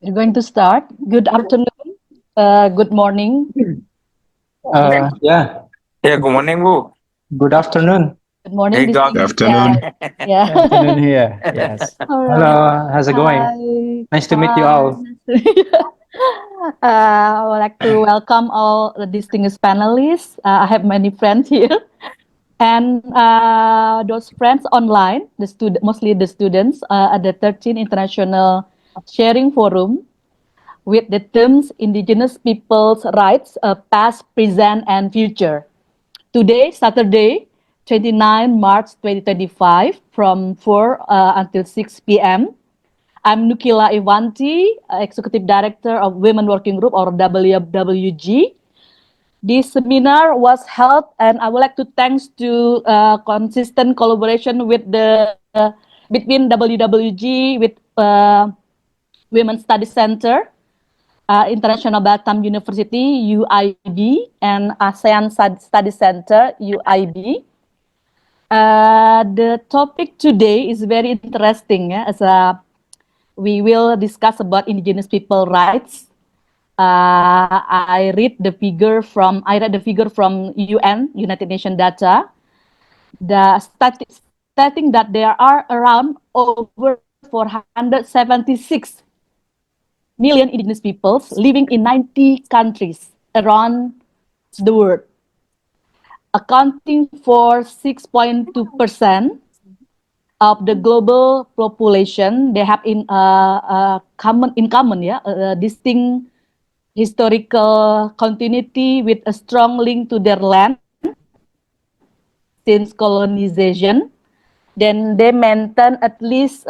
We're going to start. Good afternoon, good morning. Yeah, Yeah, good morning, Bu. good afternoon. Good morning, Hey, God. Good distinguished afternoon. yeah. Good afternoon here. Yes. All right. Hello, how's it going? Hi. Nice to meet you Hi. all. I would like to welcome all the distinguished panelists. I have many friends here, and those friends online, mostly the students at the 13th International Sharing Forum with the themes Indigenous Peoples' Rights, Past, Present, and Future. Today, Saturday, 29 March 2025, from 4 until 6 p.m. I'm Nukila Evanty, Executive Director of Women Working Group or WWG. This seminar was held, and I would like to thanks to consistent collaboration with between WWG with Women's Study Center, International Batam University (UIB) and ASEAN Study Center (UIB). The topic today is very interesting, as we will discuss about Indigenous people rights. I read the figure from UN, United Nations data, stating that there are around over 476 million Indigenous peoples living in 90 countries around the world, accounting for 6.2% of the global population. They have distinct historical continuity with a strong link to their land since colonization. Then they maintain at least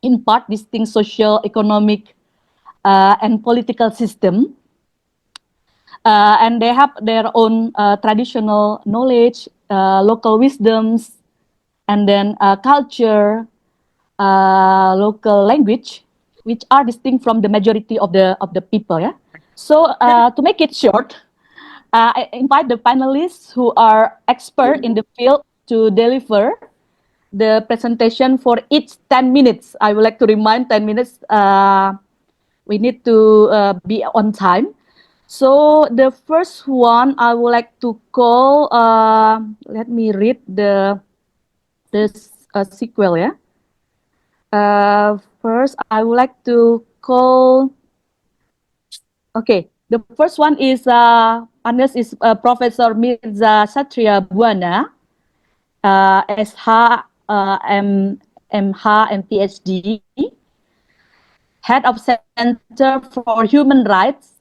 in part distinct social, economic, and political system. And they have their own traditional knowledge, local wisdoms, and then culture, local language, which are distinct from the majority of the people. Yeah. So to make it short, I invite the panelists who are expert in the field to deliver the presentation for each 10 minutes. I would like to remind 10 minutes. We need to be on time. So the first one I would like to call. Let me read this sequel. Yeah. First, I would like to call. Okay, the first one is panelist is Professor Mirza Satria Buana, SH, MH, and Ph.D. Head of Center for Human Rights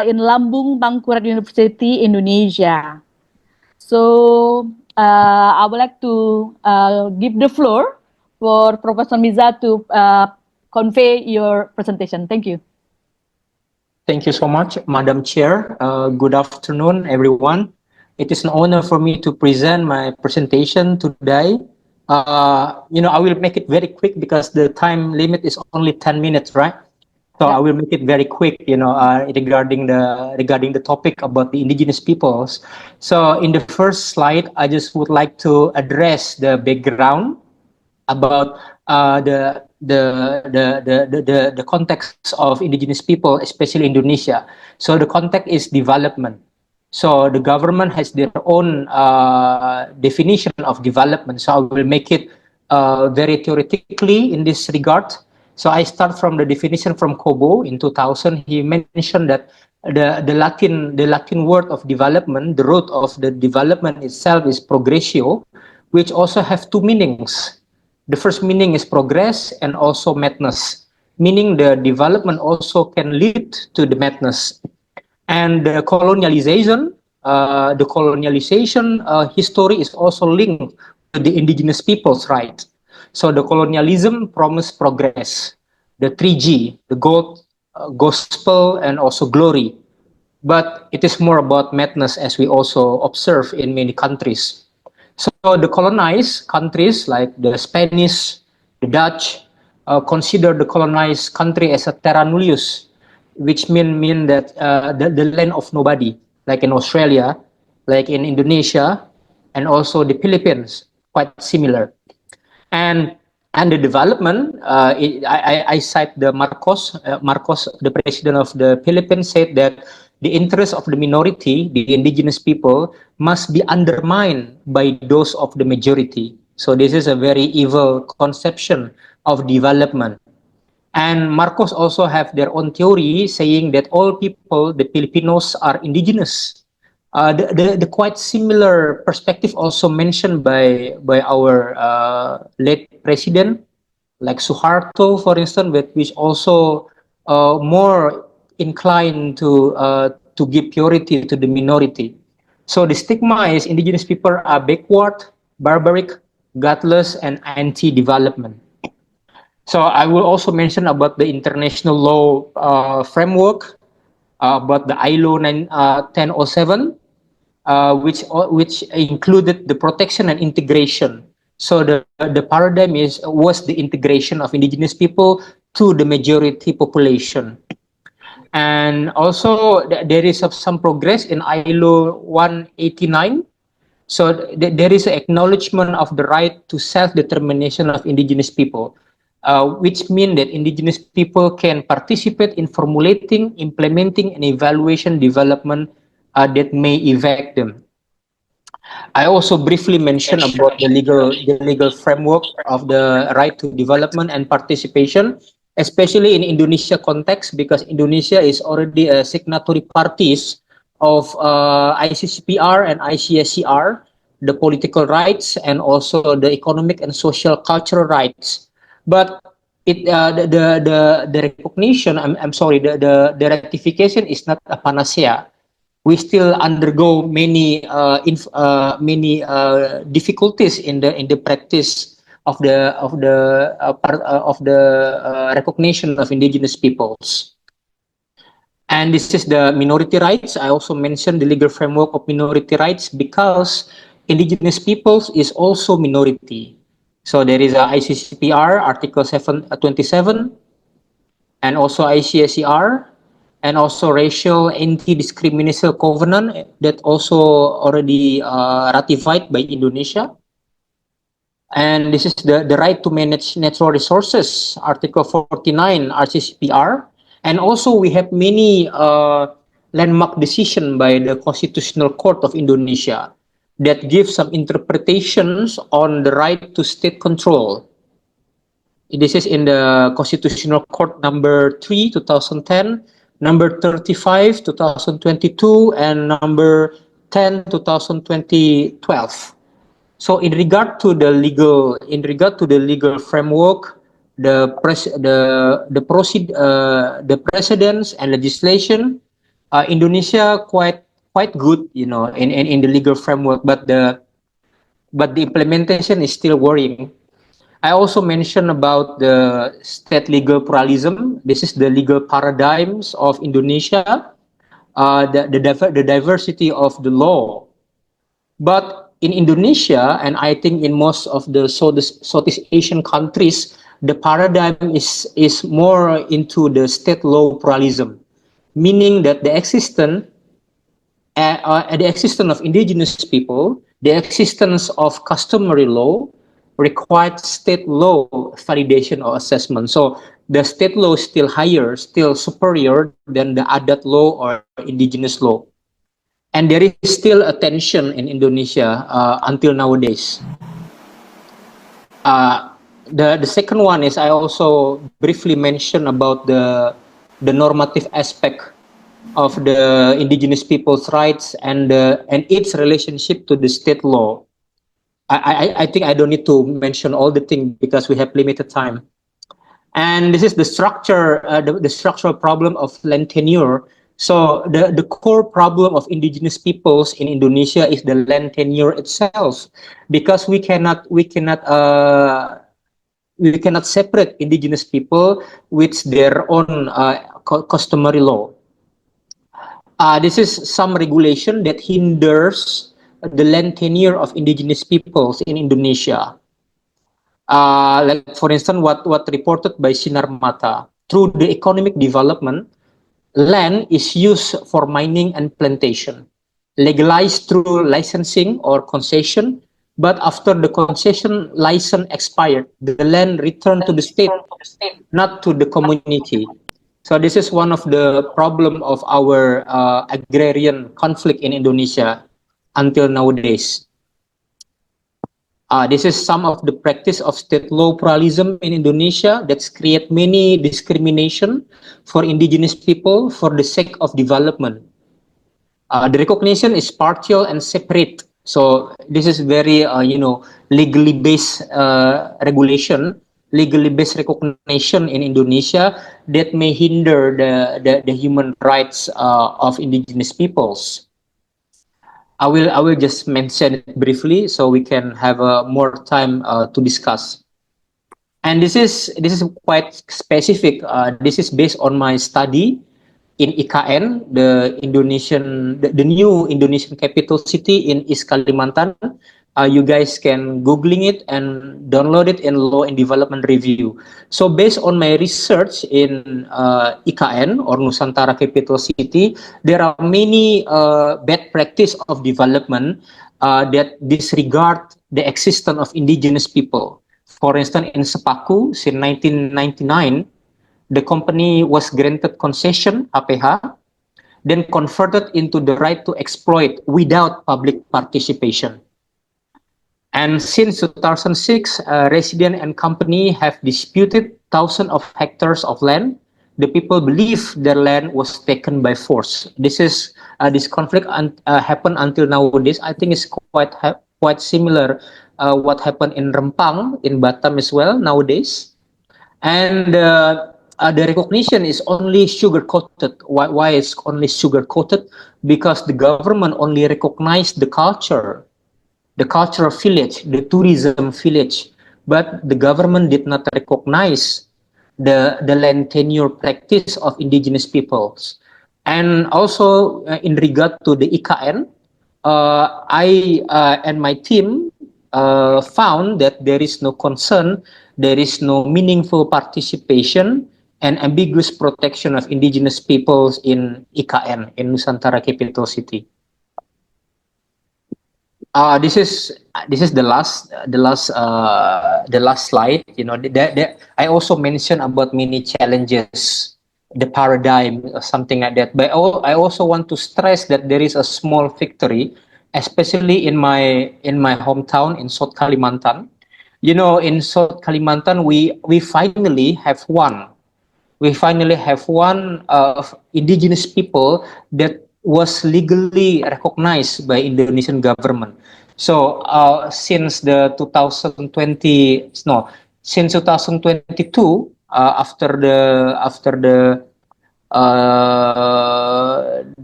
in Lambung, Mangkurat University, Indonesia. So I would like to give the floor for Professor Mirza to convey your presentation. Thank you. Thank you so much, Madam Chair. Good afternoon, everyone. It is an honor for me to present my presentation today. I will make it very quick because the time limit is only 10 minutes, right? So I will make it very quick, regarding the topic about the indigenous peoples. So in the first slide, I just would like to address the background about the context of indigenous people, especially Indonesia. So the context is development. So the government has their own definition of development. So I will make it very theoretically in this regard. So I start from the definition from Kobo in 2000. He mentioned that the Latin word of development, the root of the development itself is progressio, which also have two meanings. The first meaning is progress and also madness, meaning the development also can lead to the madness. And the colonialization history is also linked to the indigenous people's right. So the colonialism promised progress, the 3G, the gold, gospel, and also glory. But it is more about madness, as we also observe in many countries. So the colonized countries like the Spanish, the Dutch, consider the colonized country as a terra nullius, which mean that the land of nobody, like in Australia, like in Indonesia, and also the Philippines, quite similar. And And the development, I cite the Marcos, the president of the Philippines, said that the interests of the minority, the indigenous people, must be undermined by those of the majority. So this is a very evil conception of development. And Marcos also have their own theory saying that all people, the Filipinos, are indigenous. The quite similar perspective also mentioned by our late president, like Suharto, for instance, which also more inclined to give priority to the minority. So the stigma is indigenous people are backward, barbaric, godless, and anti-development. So I will also mention about the international law framework, about the ILO 1007, which included the protection and integration. So the paradigm was the integration of indigenous people to the majority population. And also there is some progress in ILO 189. So there is an acknowledgement of the right to self-determination of indigenous people, which means that indigenous people can participate in formulating, implementing, and evaluation development that may affect them. I also briefly mentioned about the legal framework of the right to development and participation, especially in Indonesia context, because Indonesia is already a signatory parties of ICCPR and ICSCR, the political rights and also the economic and social cultural rights. But the recognition, I'm sorry, the ratification is not a panacea. We still undergo many difficulties in the practice of the recognition of indigenous peoples. And this is the minority rights. I also mentioned the legal framework of minority rights because indigenous peoples is also minority. So there is a ICCPR Article 27 and also ICSER and also racial anti-discrimination covenant that also already ratified by Indonesia. And this is the right to manage natural resources, Article 49 RCCPR. And also we have many landmark decision by the Constitutional Court of Indonesia that give some interpretations on the right to state control. This is in the Constitutional Court number 3, 2010, number 35, 2022, and number 10, 2012. So in regard to the legal framework, the precedents and legislation, Indonesia quite good, in the legal framework, but the implementation is still worrying. I also mentioned about the state legal pluralism. This is the legal paradigms of Indonesia, the diversity of the law. But in Indonesia, and I think in most of the Southeast Asian countries, the paradigm is more into the state law pluralism, meaning that the existence of indigenous people, the existence of customary law required state law validation or assessment. So the state law is still higher, still superior than the adat law or indigenous law. And there is still a tension in Indonesia until nowadays. The second one is I also briefly mentioned about the normative aspect of the indigenous people's rights and its relationship to the state law. I think I don't need to mention all the things because we have limited time. And this is the structural problem of land tenure. So the core problem of indigenous peoples in Indonesia is the land tenure itself, because we cannot separate indigenous people with their own customary law. This is some regulation that hinders the land tenure of indigenous peoples in Indonesia. Like for instance, what reported by Sinar Mata, through the economic development, land is used for mining and plantation, legalized through licensing or concession, But after the concession license expired, the land returned to the state, not to the community. So this is one of the problem of our agrarian conflict in Indonesia until nowadays. This is some of the practice of state law pluralism in Indonesia that's create many discrimination for indigenous people for the sake of development. The recognition is partial and separate. So this is very, legally based regulation, legally based recognition in Indonesia that may hinder the human rights of indigenous peoples. I will just mention it briefly so we can have more time to discuss. And this is quite specific. This is based on my study in IKN, the new Indonesian capital city in East Kalimantan. You guys can googling it and download it in Law and Development Review. So based on my research in IKN or Nusantara Capital City, there are many bad practice of development that disregard the existence of indigenous people. For instance, in Sepaku, since 1999, the company was granted concession (APH), then converted into the right to exploit without public participation. And since 2006, resident and company have disputed thousands of hectares of land. The people believe their land was taken by force. This conflict happened until nowadays. I think it's quite similar what happened in Rempang in Batam as well nowadays. And the recognition is only sugar coated. Why is only sugar coated? Because the government only recognized the cultural village, the tourism village, but the government did not recognize the land tenure practice of indigenous peoples. And also in regard to the IKN, I and my team found that there is no concern, there is no meaningful participation and ambiguous protection of indigenous peoples in IKN, in Nusantara Capital City. This is the last slide. I also mentioned about many challenges, the paradigm, or something like that. But I also want to stress that there is a small victory, especially in my hometown in South Kalimantan. In South Kalimantan, we finally have one. We finally have one indigenous people that was legally recognized by Indonesian government. So since 2022, after the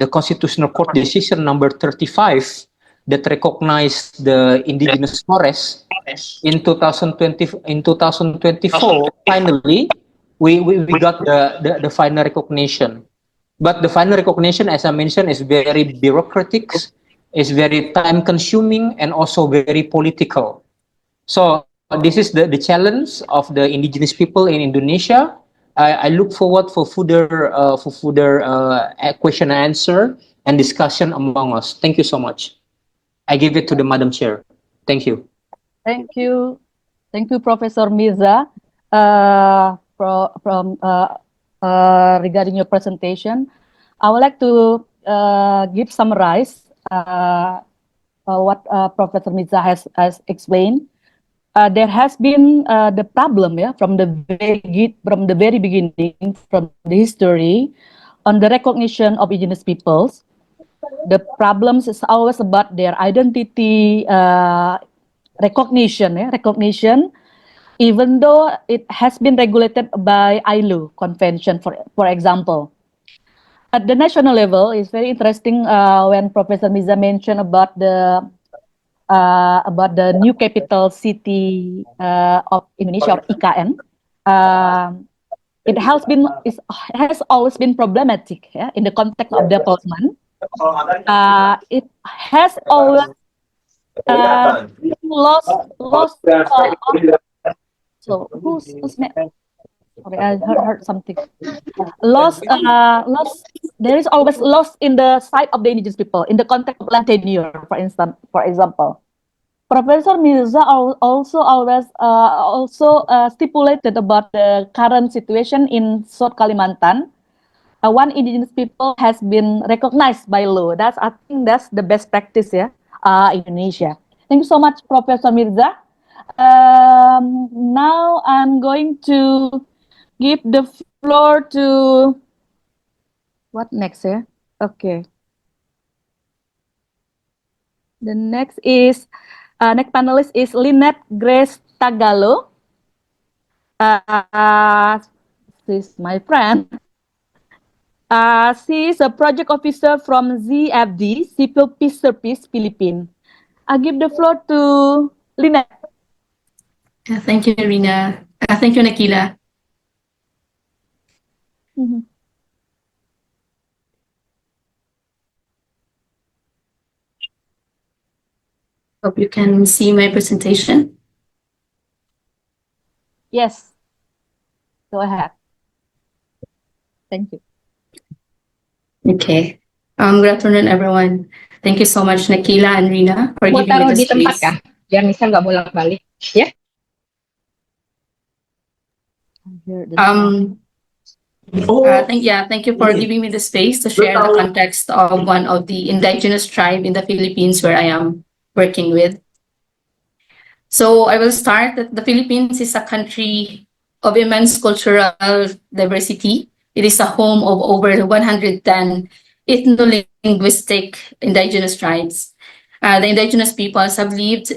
Constitutional Court decision number 35 that recognized the indigenous forest in 2024, finally we got the final recognition. But the final recognition, as I mentioned, is very bureaucratic, is very time consuming, and also very political. So this is the challenge of the indigenous people in Indonesia. I look forward for further question and answer and discussion among us. Thank you so much. I give it to the Madam Chair. Thank you. Thank you, Professor Mirza, regarding your presentation. I would like to summarize what Professor Mirza has explained. There has been the problem, from the very beginning, from the history, on the recognition of indigenous peoples. The problems is always about their identity recognition, even though it has been regulated by ILO convention, for example. At the national level, it's very interesting when Professor Mirza mentioned about the new capital city of Indonesia, of IKN. It has always been problematic, in the context of development. It has always lost. So who's next? Sorry, I heard something. Lost. There is always loss in the sight of the indigenous people in the context of land tenure, for example. Professor Mirza also stipulated about the current situation in South Kalimantan. One indigenous people has been recognized by law. I think that's the best practice, yeah, Indonesia. Thank you so much, Professor Mirza. Now I'm going to give the floor to what next, yeah? Okay. The next panelist is Lynnette Grace Tagalo. She's my friend. She is a project officer from ZFD, Civil Peace Service, Philippines. I give the floor to Lynnette. Thank you, Rina. Thank you, Nukila. Mm-hmm. Hope you can see my presentation. Yes. Go ahead. Thank you. Okay. Good afternoon, everyone. Thank you so much, Nukila and Rina, for Mau giving me taruh the di tempat space. kah? Biar Nisa nggak bolak-balik. Ya. Thank you for giving me the space to share the context of one of the indigenous tribe in the Philippines where I am working with. So I will start that the Philippines is a country of immense cultural diversity. It is a home of over 110 ethno-linguistic indigenous tribes. The indigenous peoples have lived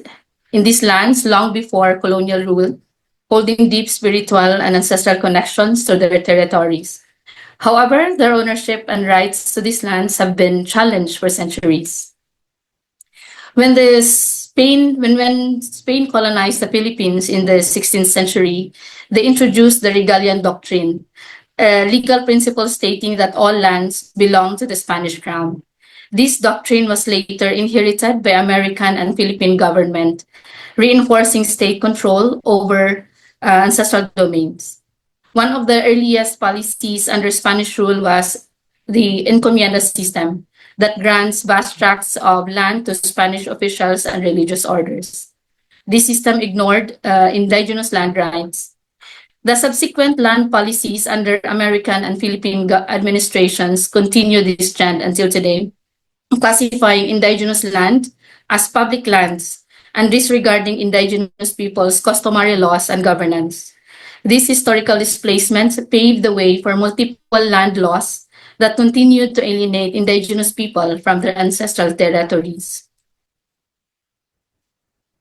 in these lands long before colonial rule, holding deep spiritual and ancestral connections to their territories. However, their ownership and rights to these lands have been challenged for centuries. When Spain colonized the Philippines in the 16th century, they introduced the Regalian Doctrine, a legal principle stating that all lands belong to the Spanish crown. This doctrine was later inherited by American and Philippine government, reinforcing state control over ancestral domains. One of the earliest policies under Spanish rule was the encomienda system that grants vast tracts of land to Spanish officials and religious orders. This system ignored indigenous land rights. The subsequent land policies under American and Philippine administrations continue this trend until today, classifying indigenous land as public lands and disregarding indigenous people's customary laws and governance. These historical displacements paved the way for multiple land laws that continued to alienate indigenous people from their ancestral territories.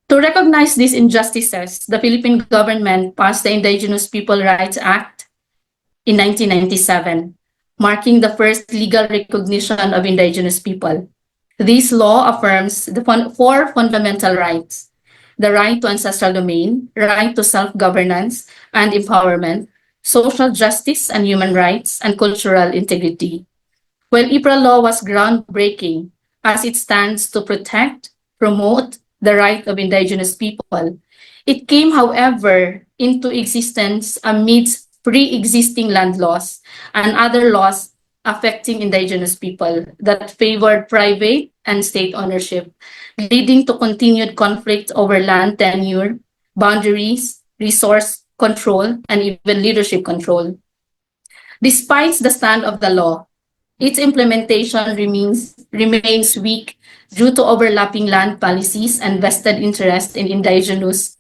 To recognize these injustices, the Philippine government passed the Indigenous People Rights Act in 1997, marking the first legal recognition of indigenous people. This law affirms the four fundamental rights: the right to ancestral domain, right to self-governance and empowerment, social justice and human rights, and cultural integrity. While IPRA law was groundbreaking as it stands to protect, promote the right of indigenous people, it came, however, into existence amidst pre-existing land laws and other laws affecting indigenous people that favored private and state ownership, leading to continued conflict over land tenure, boundaries, resource control, and even leadership control. Despite the stand of the law, its implementation remains weak due to overlapping land policies and vested interest in indigenous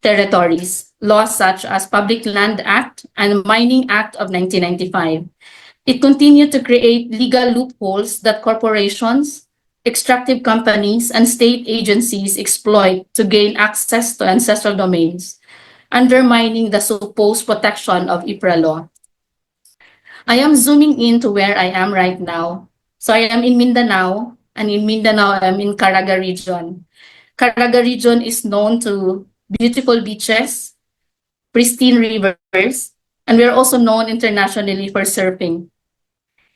territories, laws such as Public Land Act and Mining Act of 1995. It continued to create legal loopholes that corporations, extractive companies, and state agencies exploit to gain access to ancestral domains, undermining the supposed protection of IPRA law. I am zooming in to where I am right now. So I am in Mindanao, and in Mindanao, I am in Caraga region. Caraga region is known to beautiful beaches, pristine rivers, and we are also known internationally for surfing.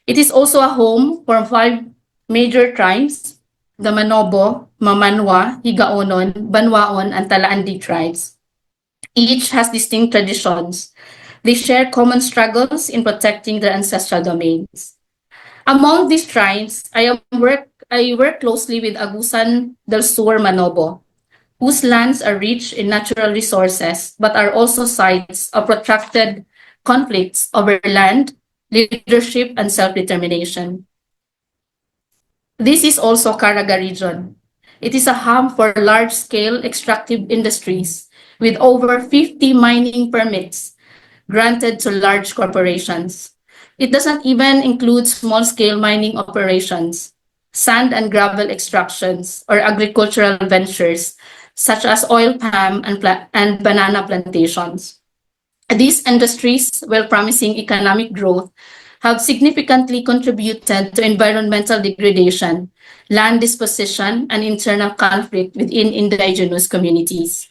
It is also a home for 5 major tribes: the Manobo, Mamanwa, Higaonon, Banwaon, and Talaandi tribes. Each has distinct traditions. They share common struggles in protecting their ancestral domains. Among these tribes, I work closely with Agusan del Sur Manobo, whose lands are rich in natural resources, but are also sites of protracted conflicts over land, leadership, and self-determination. This is also Caraga region. It is a hub for large-scale extractive industries with over 50 mining permits granted to large corporations. It does not even include small-scale mining operations, sand and gravel extractions, or agricultural ventures such as oil palm and banana plantations. These industries, while promising economic growth, have significantly contributed to environmental degradation, land disposition, and internal conflict within indigenous communities.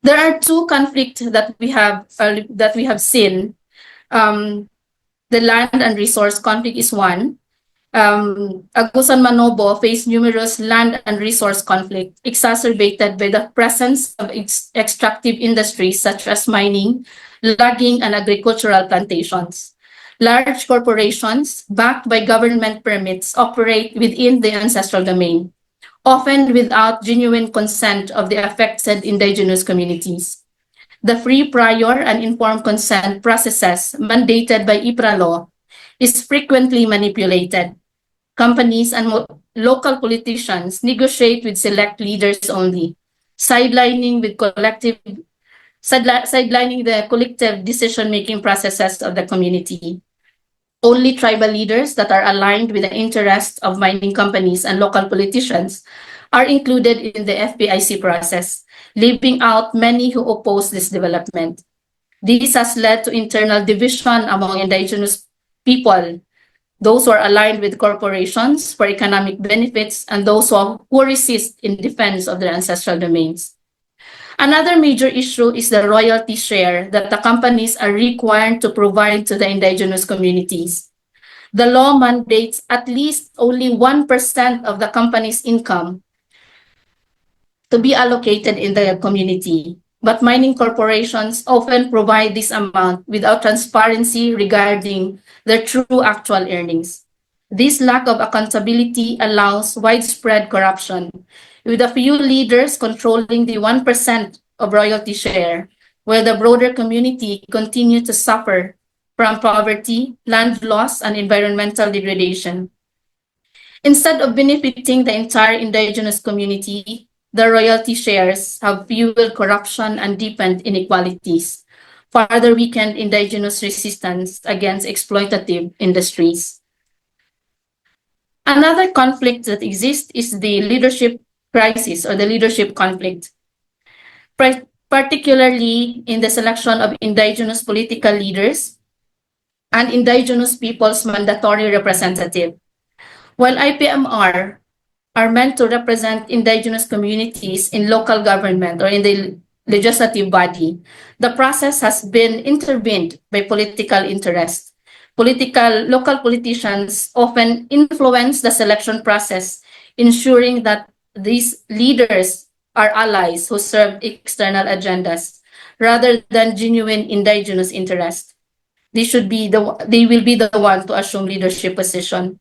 There are two conflicts that we have seen. The land and resource conflict is one. Agusan Manobo faced numerous land and resource conflict exacerbated by the presence of extractive industries such as mining, logging, and agricultural plantations. Large corporations, backed by government permits, operate within the ancestral domain, often without genuine consent of the affected indigenous communities. The free, prior, and informed consent processes mandated by IPRA law is frequently manipulated. Companies and local politicians negotiate with select leaders only, sidelining the collective decision-making processes of the community. Only tribal leaders that are aligned with the interests of mining companies and local politicians are included in the FPIC process, leaving out many who oppose this development. This has led to internal division among indigenous people, those who are aligned with corporations for economic benefits, and those who resist in defense of their ancestral domains. Another major issue is the royalty share that the companies are required to provide to the indigenous communities. The law mandates at least only 1% of the company's income to be allocated in the community, but mining corporations often provide this amount without transparency regarding their true actual earnings. This lack of accountability allows widespread corruption, with a few leaders controlling the 1% of royalty share, while the broader community continue to suffer from poverty, land loss, and environmental degradation. Instead of benefiting the entire indigenous community, the royalty shares have fueled corruption and deepened inequalities, further weakened indigenous resistance against exploitative industries. Another conflict that exists is the leadership crisis or the leadership conflict, particularly in the selection of indigenous political leaders and indigenous people's mandatory representative. While IPMR are meant to represent indigenous communities in local government or in the legislative body, the process has been intervened by political interests. Local politicians often influence the selection process, ensuring that these leaders are allies who serve external agendas rather than genuine indigenous interest. They will be the one to assume leadership position.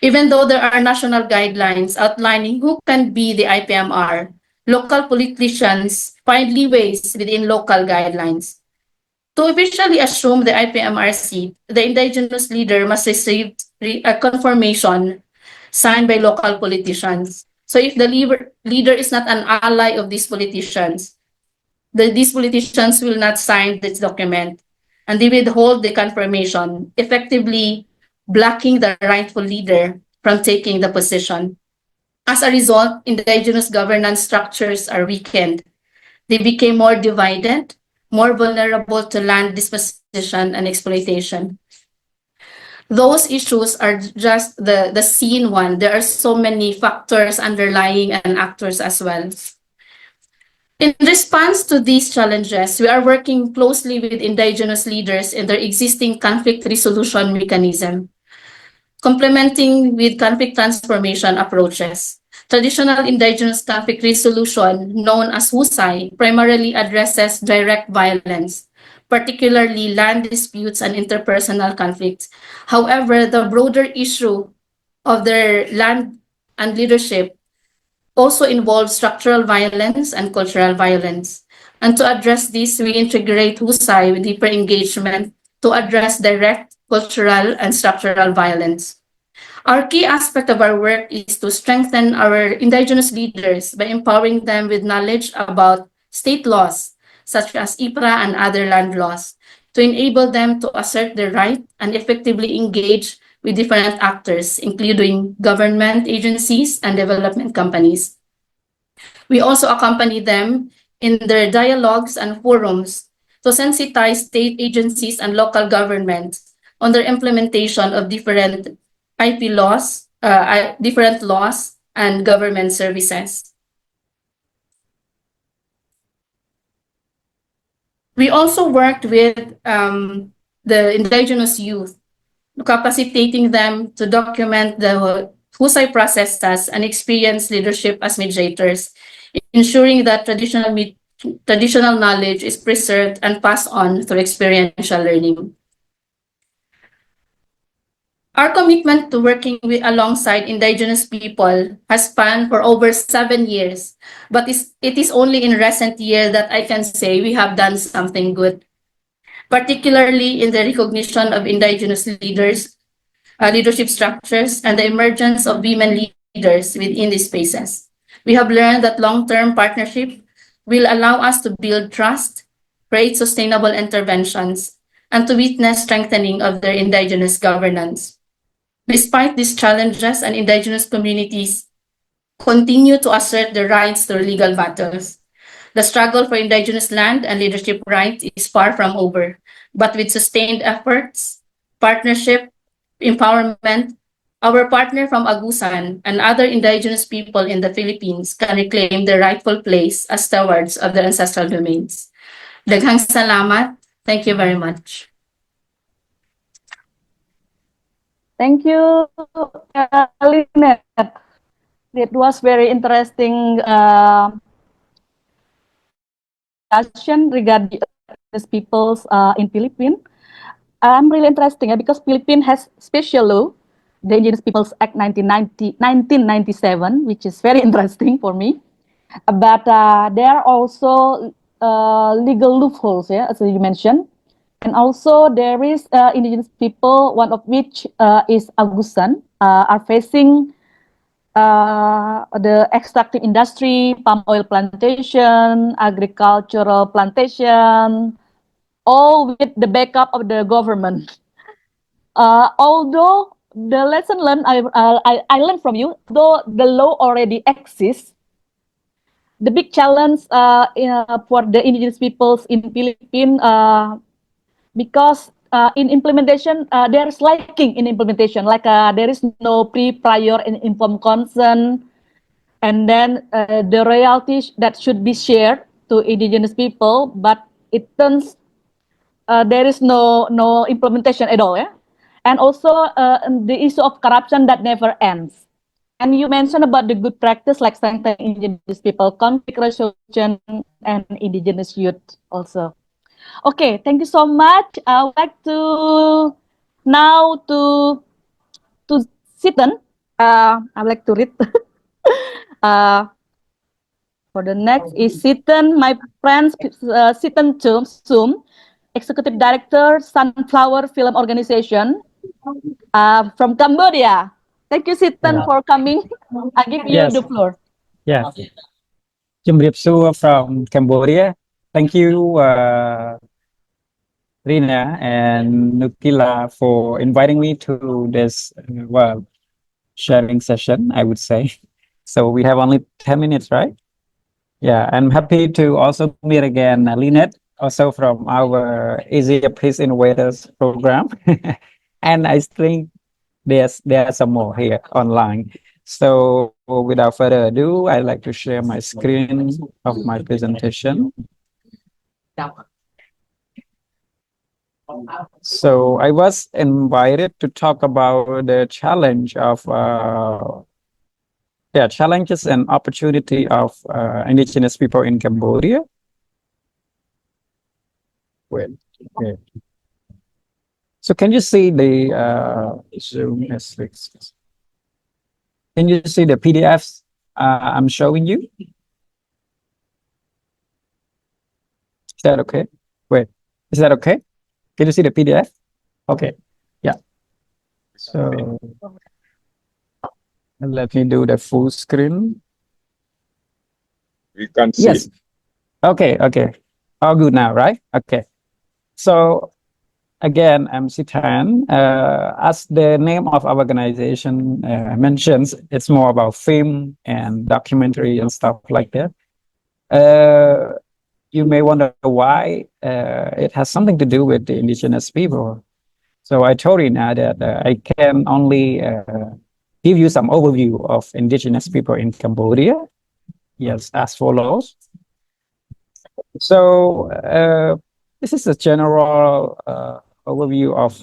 Even though there are national guidelines outlining who can be the IPMR, local politicians find leeways within local guidelines. To officially assume the IPMR seat, the indigenous leader must receive a confirmation signed by local politicians. So if the leader is not an ally of these politicians, these politicians will not sign this document, and they withhold the confirmation, effectively blocking the rightful leader from taking the position. As a result, indigenous governance structures are weakened. They became more divided, more vulnerable to land disposition and exploitation. Those issues are just the scene one. There are so many factors underlying and actors as well. In response to these challenges, we are working closely with indigenous leaders in their existing conflict resolution mechanism, complementing with conflict transformation approaches. Traditional indigenous conflict resolution, known as Husay, primarily addresses direct violence, particularly land disputes and interpersonal conflicts. However, the broader issue of their land and leadership also involve structural violence and cultural violence. And to address this, we integrate Husay with deeper engagement to address direct cultural and structural violence. Our key aspect of our work is to strengthen our indigenous leaders by empowering them with knowledge about state laws, such as IPRA and other land laws, to enable them to assert their right and effectively engage with different actors, including government agencies and development companies. We also accompany them in their dialogues and forums to sensitize state agencies and local governments on their implementation of different IP laws, different laws and government services. We also worked with the indigenous youth, capacitating them to document the Husay processes and experience leadership as mediators, ensuring that traditional knowledge is preserved and passed on through experiential learning. Our commitment to working alongside indigenous people has spanned for over 7 years, but it is only in recent years that I can say we have done something good, particularly in the recognition of indigenous leadership structures, and the emergence of women leaders within these spaces. We have learned that long-term partnership will allow us to build trust, create sustainable interventions, and to witness strengthening of their indigenous governance. Despite these challenges, and indigenous communities continue to assert their rights through legal battles. The struggle for indigenous land and leadership rights is far from over, but with sustained efforts, partnership, empowerment, our partner from Agusan and other indigenous people in the Philippines can reclaim their rightful place as stewards of their ancestral domains. Daghang salamat. Thank you very much. Thank you, Lynnette. It was very interesting discussion regarding these peoples in Philippines. I'm really interesting because Philippines has special law, the Indigenous Peoples Act 1997, which is very interesting for me. But there are also legal loopholes, yeah, as you mentioned. And also there is indigenous people, one of which is Agusan, are facing the extractive industry, palm oil plantation, agricultural plantation, all with the backup of the government. Although the lesson learned I learned from you, though the law already exists, the big challenge for the indigenous peoples in Philippines, because in implementation, there's lacking in implementation, like there is no prior and informed consent, and then the royalties that should be shared to indigenous people, but it turns there is no implementation at all, yeah? And also the issue of corruption that never ends. And you mentioned about the good practice like strengthening indigenous people, conflict resolution, and indigenous youth also. Okay, thank you so much. I would like to now to Sithen. I would like to read. For the next is Sithen, my friend Sithen Sum, Executive Director, Sunflower Film Organization from Cambodia. Thank you, Sithen, for coming. I give you Yes. the floor. Yeah. Jumriep Su from Cambodia. Thank you, Rina and Nukila, for inviting me to this sharing session, I would say. So we have only 10 minutes, right? Yeah, I'm happy to also meet again Lynnette, also from our Asia Peace Innovators program. And I think there are some more here online. So without further ado, I'd like to share my screen of my presentation. So I was invited to talk about the challenge of challenges and opportunity of indigenous people in Cambodia. Wait, okay. So can you see the Zoom? Can you see the PDFs I'm showing you. Is that okay? Wait, is that okay? Can you see the PDF? Okay, yeah. So let me do the full screen. We can see. Yes. Okay, okay. All good now, right? Okay. So again, I'm Sithen. As the name of our organization mentions, it's more about film and documentary and stuff like that. You may wonder why it has something to do with the indigenous people. So I told Rina that I can only give you some overview of indigenous people in Cambodia. Yes, as follows. So this is a general overview of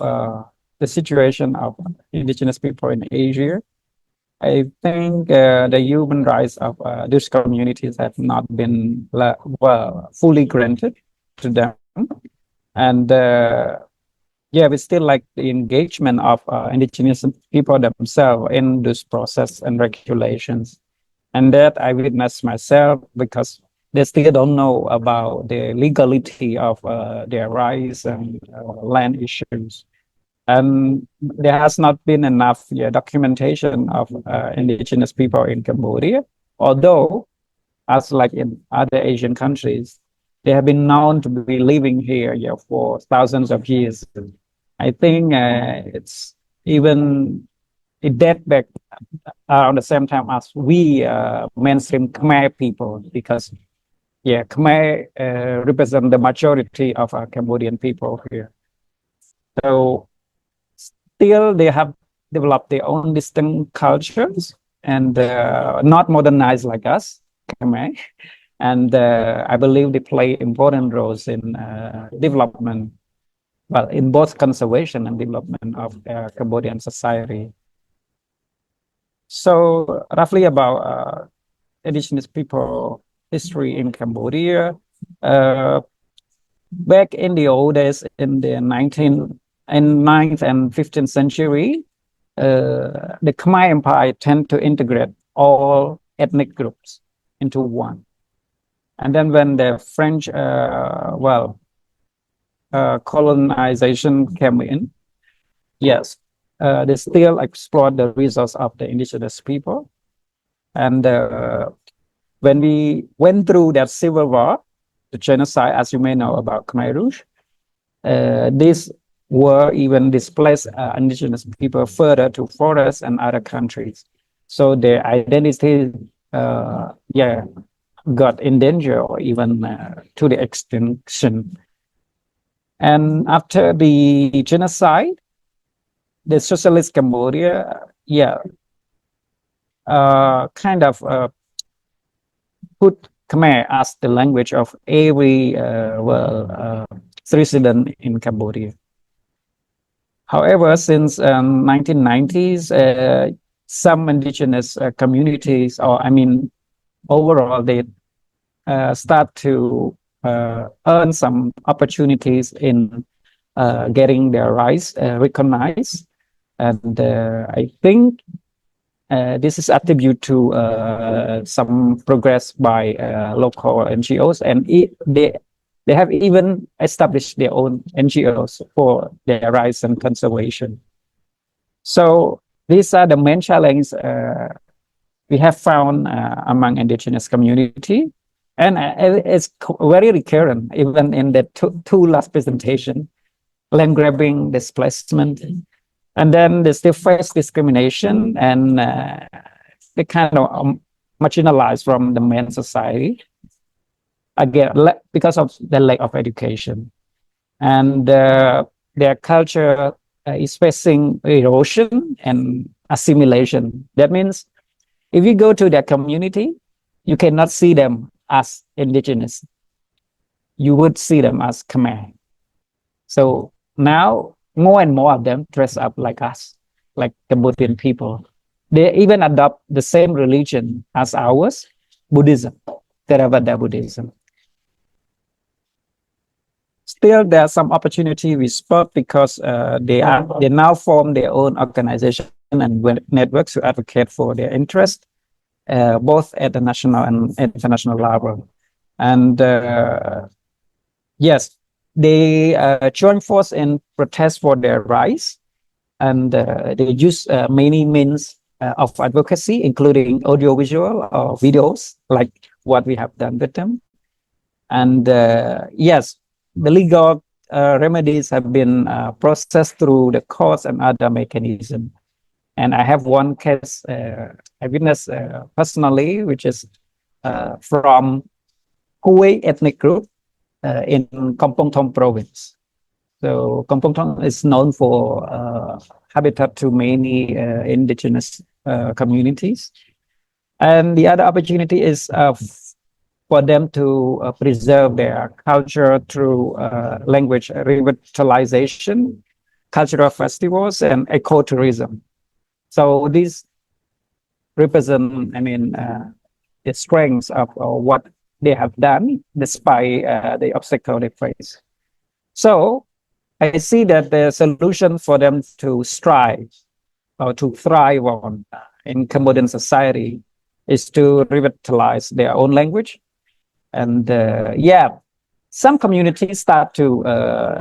the situation of indigenous people in Asia. I think the human rights of these communities have not been fully granted to them, and yeah, we still like the engagement of indigenous people themselves in this process and regulations, and that I witnessed myself because they still don't know about the legality of their rights and land issues. And there has not been enough documentation of indigenous people in Cambodia, although, as like in other Asian countries, they have been known to be living here for thousands of years. I think it dates back around the same time as we mainstream Khmer people, because Khmer represent the majority of Cambodian people here. So still they have developed their own distinct cultures and not modernized like us, Khmer. And I believe they play important roles in development, well, in both conservation and development of Cambodian society. So roughly about indigenous people history in Cambodia. Back in the old days, in the 9th and 15th century, the Khmer Empire tended to integrate all ethnic groups into one. And then when the French, colonization came in, yes, they still explored the resources of the indigenous people. And when we went through that civil war, the genocide, as you may know about Khmer Rouge, these were even displaced indigenous people further to forests and other countries. So their identity, got in danger or even to the extinction. And after the genocide, the socialist Cambodia, kind of put Khmer as the language of every resident in Cambodia. However, since 1990s, some indigenous communities, overall, they start to earn some opportunities in getting their rights recognized. And I think this is attributed to some progress by local NGOs, and they have even established their own NGOs for their rights and conservation. So these are the main challenges we have found among indigenous community, and it's very recurrent even in the two last presentation: land grabbing, displacement. And then they still face discrimination, and they kind of marginalized from the main society, again, because of the lack of education. And their culture is facing erosion and assimilation. That means if you go to their community, you cannot see them as indigenous. You would see them as Khmer. So now, more and more of them dress up like us, like Cambodian people. They even adopt the same religion as ours, Buddhism, Theravada Buddhism. Still, there's some opportunity we spot because they now form their own organization and networks to advocate for their interest. both at the national and international level. And yes, they join force in protest for their rights, and they use many means of advocacy, including audiovisual or videos, like what we have done with them. And yes, the legal remedies have been processed through the courts and other mechanisms. And I have one case I witnessed personally, which is from Hui ethnic group in Kampong Thom province. So Kampong Thom is known for habitat to many indigenous communities. And the other opportunity is for them to preserve their culture through language revitalization, cultural festivals, and ecotourism. So these represent, the strengths of what they have done despite the obstacle they face. So I see that the solution for them to strive or to thrive on in Cambodian society is to revitalize their own language. And some communities start to,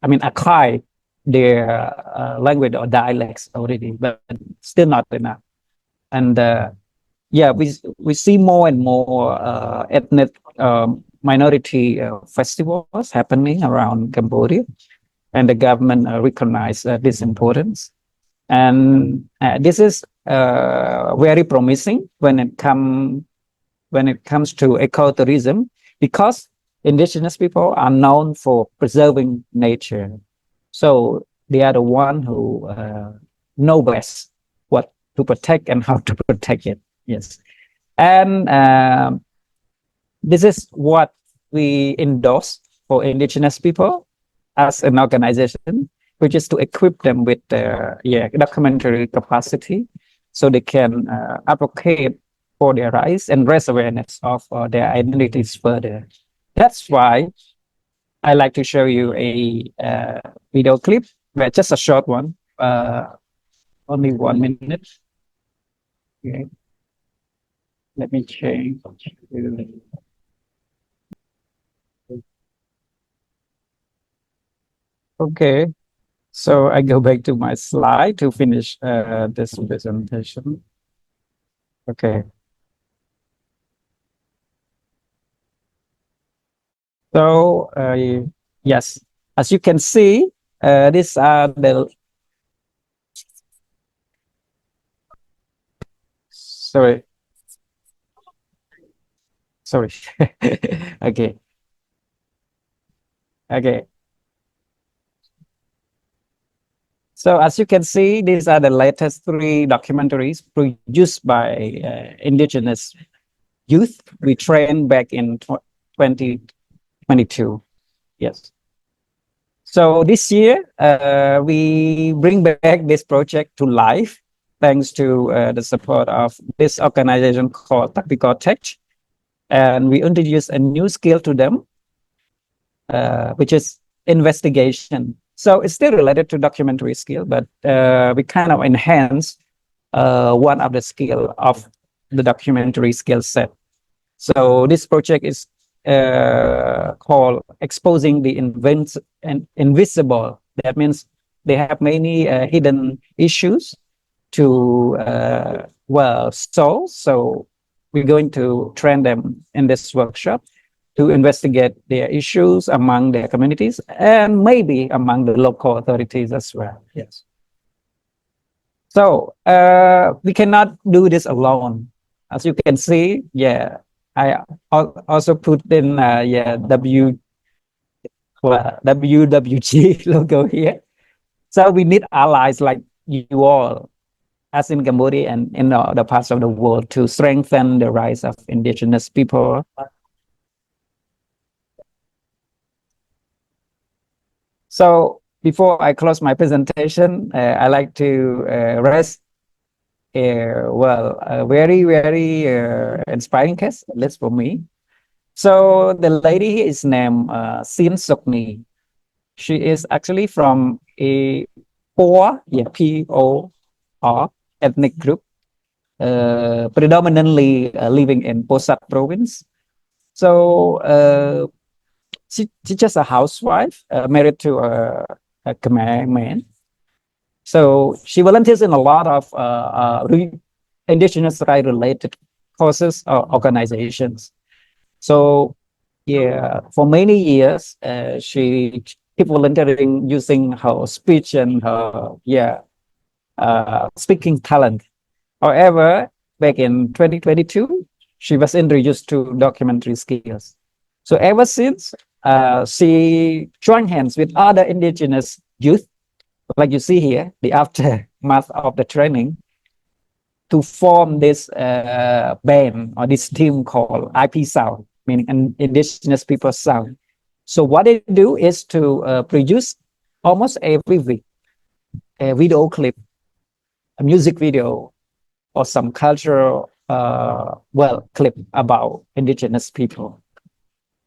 acquire their language or dialects already, but still not enough. And we see more and more ethnic minority festivals happening around Cambodia, and the government recognize this importance. And this is very promising when it comes to ecotourism, because indigenous people are known for preserving nature. So they are the one who know best what to protect and how to protect it. Yes. And this is what we endorse for indigenous people as an organization, which is to equip them with documentary capacity so they can advocate for their rights and raise awareness of their identities further. That's why I like to show you a video clip, but just a short one, only 1 minute. Okay. Let me change. Okay, so I go back to my slide to finish this presentation. Okay. So yes, as you can see, these are the sorry. Okay. So as you can see, these are the latest 3 documentaries produced by indigenous youth we trained back in 2022. Yes. So this year, we bring back this project to life thanks to the support of this organization called Tapiko Tech. And we introduce a new skill to them, which is investigation. So it's still related to documentary skill, but we kind of enhance one of the skill of the documentary skill set. So this project is called Exposing the Invisible. That means they have many hidden issues to solve. So we're going to train them in this workshop to investigate their issues among their communities and maybe among the local authorities as well. Yes. So we cannot do this alone. As you can see, I also put in WWG logo here. So we need allies like you all, as in Cambodia and in other parts of the world, to strengthen the rights of indigenous people. So before I close my presentation, I like to raise a very, very inspiring case, at least for me. So the lady is named Sin Sokni. She is actually from a Por, P-O-R ethnic group. predominantly living in Posak province. So she's just a housewife, married to a Khmer man. So she volunteers in a lot of indigenous right related causes or organizations. So yeah, for many years, she keep volunteering using her speech and her speaking talent. However, back in 2022, she was introduced to documentary skills. So ever since, she joined hands with other indigenous youth, like you see here, the aftermath of the training, to form this band or this team called IP Sound, meaning an Indigenous People Sound. So what they do is to produce almost every week a video clip, a music video, or some cultural clip about Indigenous people.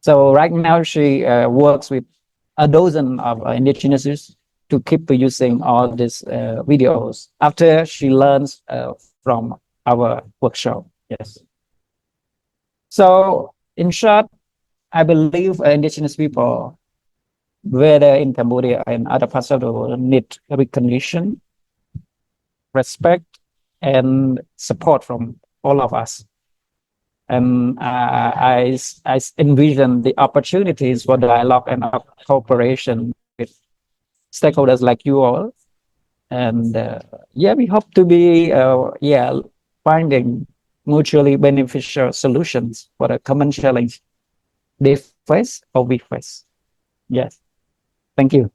So right now she works with a dozen of Indigenous youth to keep producing all these videos after she learns from our workshop. Yes. So in short, I believe Indigenous people, whether in Cambodia and other parts of the world, need recognition, respect, and support from all of us. And I envision the opportunities for dialogue and cooperation with stakeholders like you all. And we hope to be finding mutually beneficial solutions for a common challenge they face or we face. Yes. Thank you.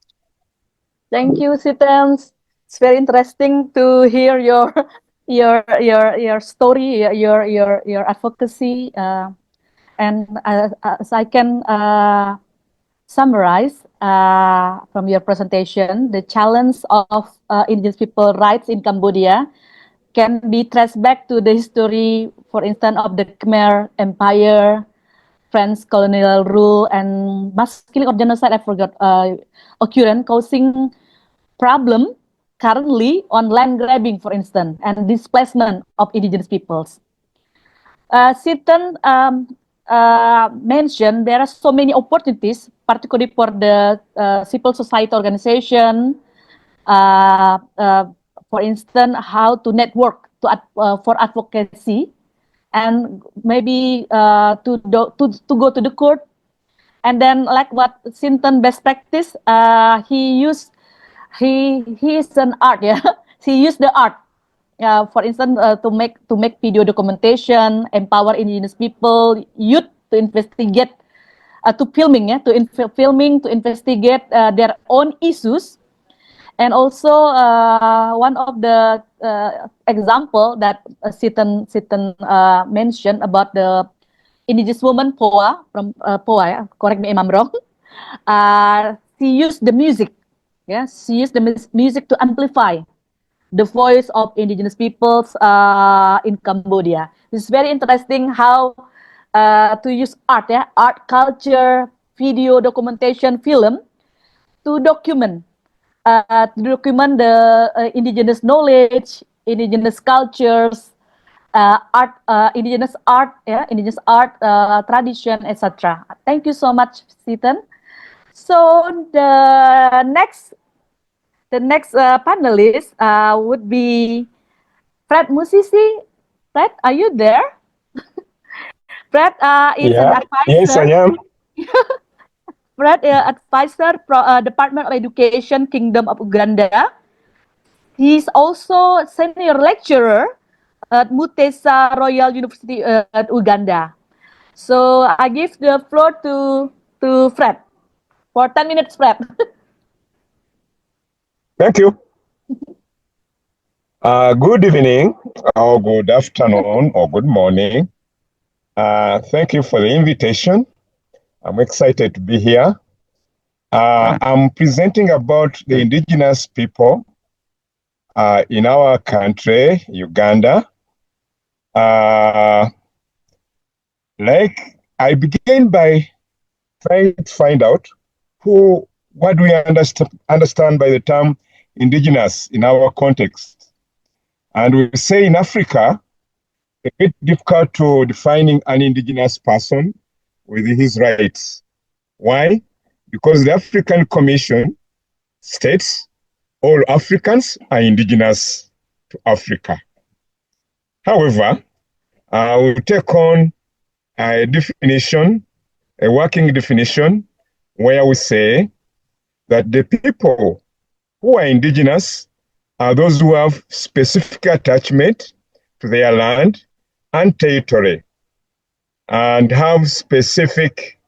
Thank you, Sithen. It's very interesting to hear your story, your advocacy, and as I can summarize from your presentation, the challenge of indigenous people rights in Cambodia can be traced back to the history, for instance, of the Khmer Empire, French colonial rule, and mass killing of genocide, I forgot, occurrence causing problem currently on land grabbing, for instance, and displacement of indigenous peoples. Sithen mentioned there are so many opportunities, particularly for the civil society organization, for instance, how to network for advocacy, and maybe to go to the court. And then, like what Sithen best practice, he is an art, yeah. He used the art, for instance, to make video documentation, empower indigenous people, youth to investigate, to filming, to investigate their own issues. And also one of the example that Sithen mentioned about the indigenous woman Poa from Poa, correct me if I'm wrong. She used the music. Yes, she used the music to amplify the voice of indigenous peoples in Cambodia. It's very interesting how to use art, art, culture, video, documentation, film to document the indigenous knowledge, indigenous cultures, indigenous art, tradition, etc. Thank you so much, Sithen. So the next panelist would be Fred Musisi. Fred, are you there? Fred is an advisor. Yes, I am. Fred, advisor, Department of Education, Kingdom of Uganda. He's also senior lecturer at Muteesa Royal University at Uganda. So I give the floor to Fred for 10 minutes, Fred. Thank you. Good evening, or good afternoon, or good morning. Thank you for the invitation. I'm excited to be here. I'm presenting about the indigenous people in our country, Uganda. Like, I begin by trying to find out what do we understand by the term indigenous in our context. And we say in Africa, a bit difficult to defining an indigenous person with his rights. Why? Because the African Commission states all Africans are indigenous to Africa. However, we'll take on a definition, a working definition, where we say that the people who are indigenous are those who have specific attachment to their land and territory and have specific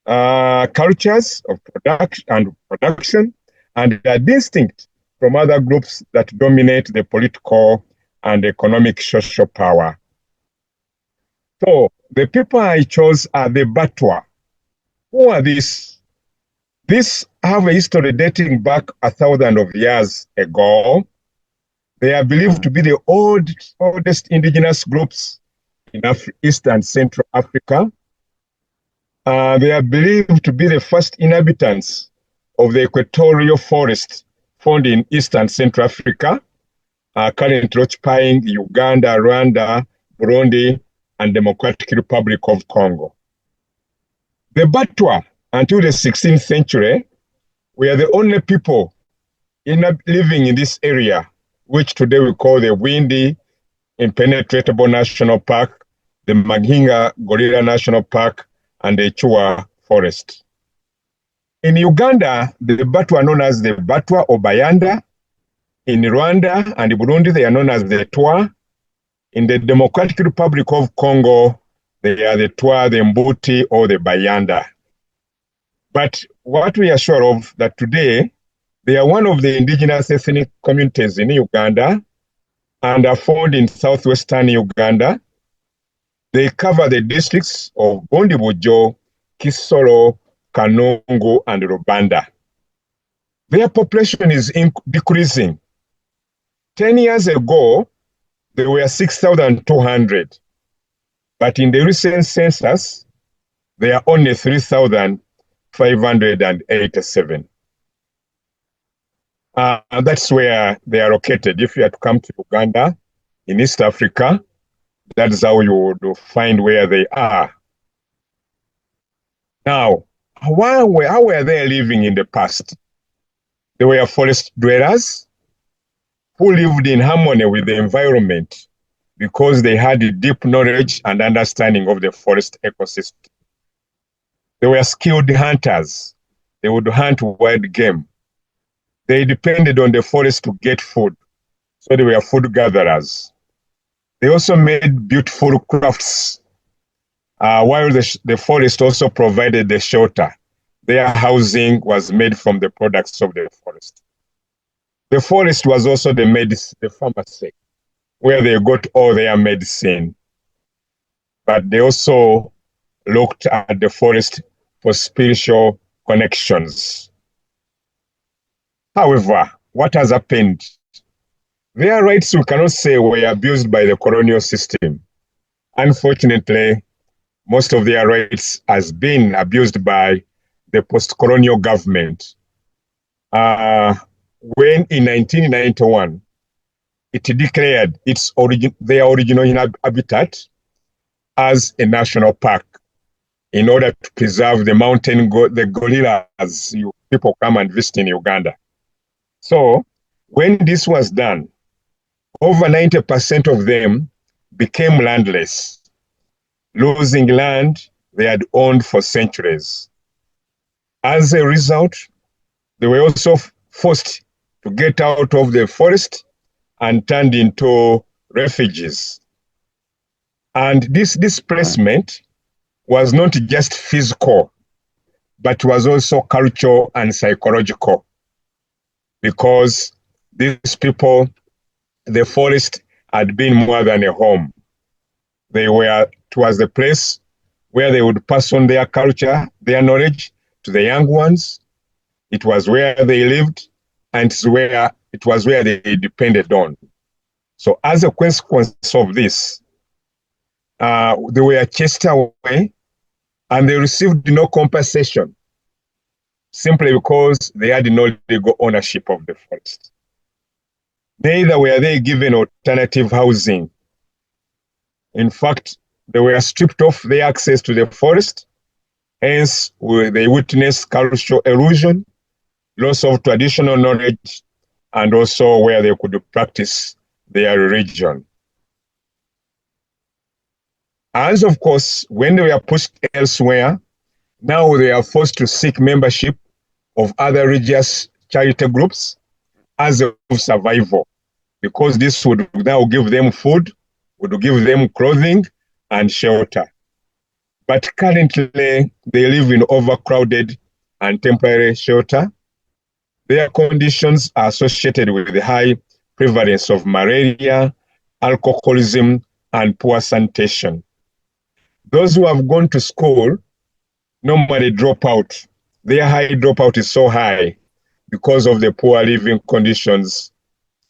cultures of production and are distinct from other groups that dominate the political and economic social power. So the people I chose are the Batwa. Who are these? These have a history dating back 1,000 years ago. They are believed to be the oldest indigenous groups in East and Central Africa. They are believed to be the first inhabitants of the equatorial forest found in East and Central Africa, currently occupying Uganda, Rwanda, Burundi, and Democratic Republic of Congo. The Batwa, until the 16th century, were the only people living in this area, which today we call the Windy Impenetrable National Park, the Maginga Gorilla National Park, and the Chua Forest. In Uganda, the Batwa are known as the Batwa or Bayanda. In Rwanda and Burundi, they are known as the Twa. In the Democratic Republic of Congo, they are the Twa, the Mbuti, or the Bayanda. But what we are sure of that today, they are one of the indigenous ethnic communities in Uganda and are found in southwestern Uganda. They cover the districts of Bondibujo, Kisoro, Kanungu, and Rubanda. Their population is decreasing. 10 years ago, there were 6,200. But in the recent census, there are only 3,587. That's where they are located. If you are to come to Uganda, in East Africa, that's how you would find where they are. Now, how were they living in the past? They were forest dwellers who lived in harmony with the environment because they had a deep knowledge and understanding of the forest ecosystem. They were skilled hunters. They would hunt wild game. They depended on the forest to get food, so they were food gatherers. They also made beautiful crafts, while the forest also provided the shelter. Their housing was made from the products of the forest. The forest was also the pharmacy, where they got all their medicine. But they also looked at the forest for spiritual connections. However, what has happened? Their rights, we cannot say, were abused by the colonial system. Unfortunately, most of their rights has been abused by the post-colonial government. When in 1991, it declared their original habitat as a national park in order to preserve the the gorillas people come and visit in Uganda. So when this was done, over 90% of them became landless, losing land they had owned for centuries. As a result, they were also forced to get out of the forest and turned into refugees. And this displacement was not just physical, but was also cultural and psychological, because these people, the forest had been more than a home. It was the place where they would pass on their culture, their knowledge to the young ones. It was where they lived, and it was where they depended on. So as a consequence of this, they were chased away and they received no compensation simply because they had no legal ownership of the forest. Neither were they given alternative housing. In fact, they were stripped of their access to the forest. Hence, they witnessed cultural erosion, loss of traditional knowledge, and also where they could practice their religion. As of course, when they were pushed elsewhere, now they are forced to seek membership of other religious charity groups as a survival, because this would now give them food, would give them clothing and shelter. But currently, they live in overcrowded and temporary shelter. Their conditions are associated with the high prevalence of malaria, alcoholism, and poor sanitation. Those who have gone to school normally drop out. Their high dropout is so high because of the poor living conditions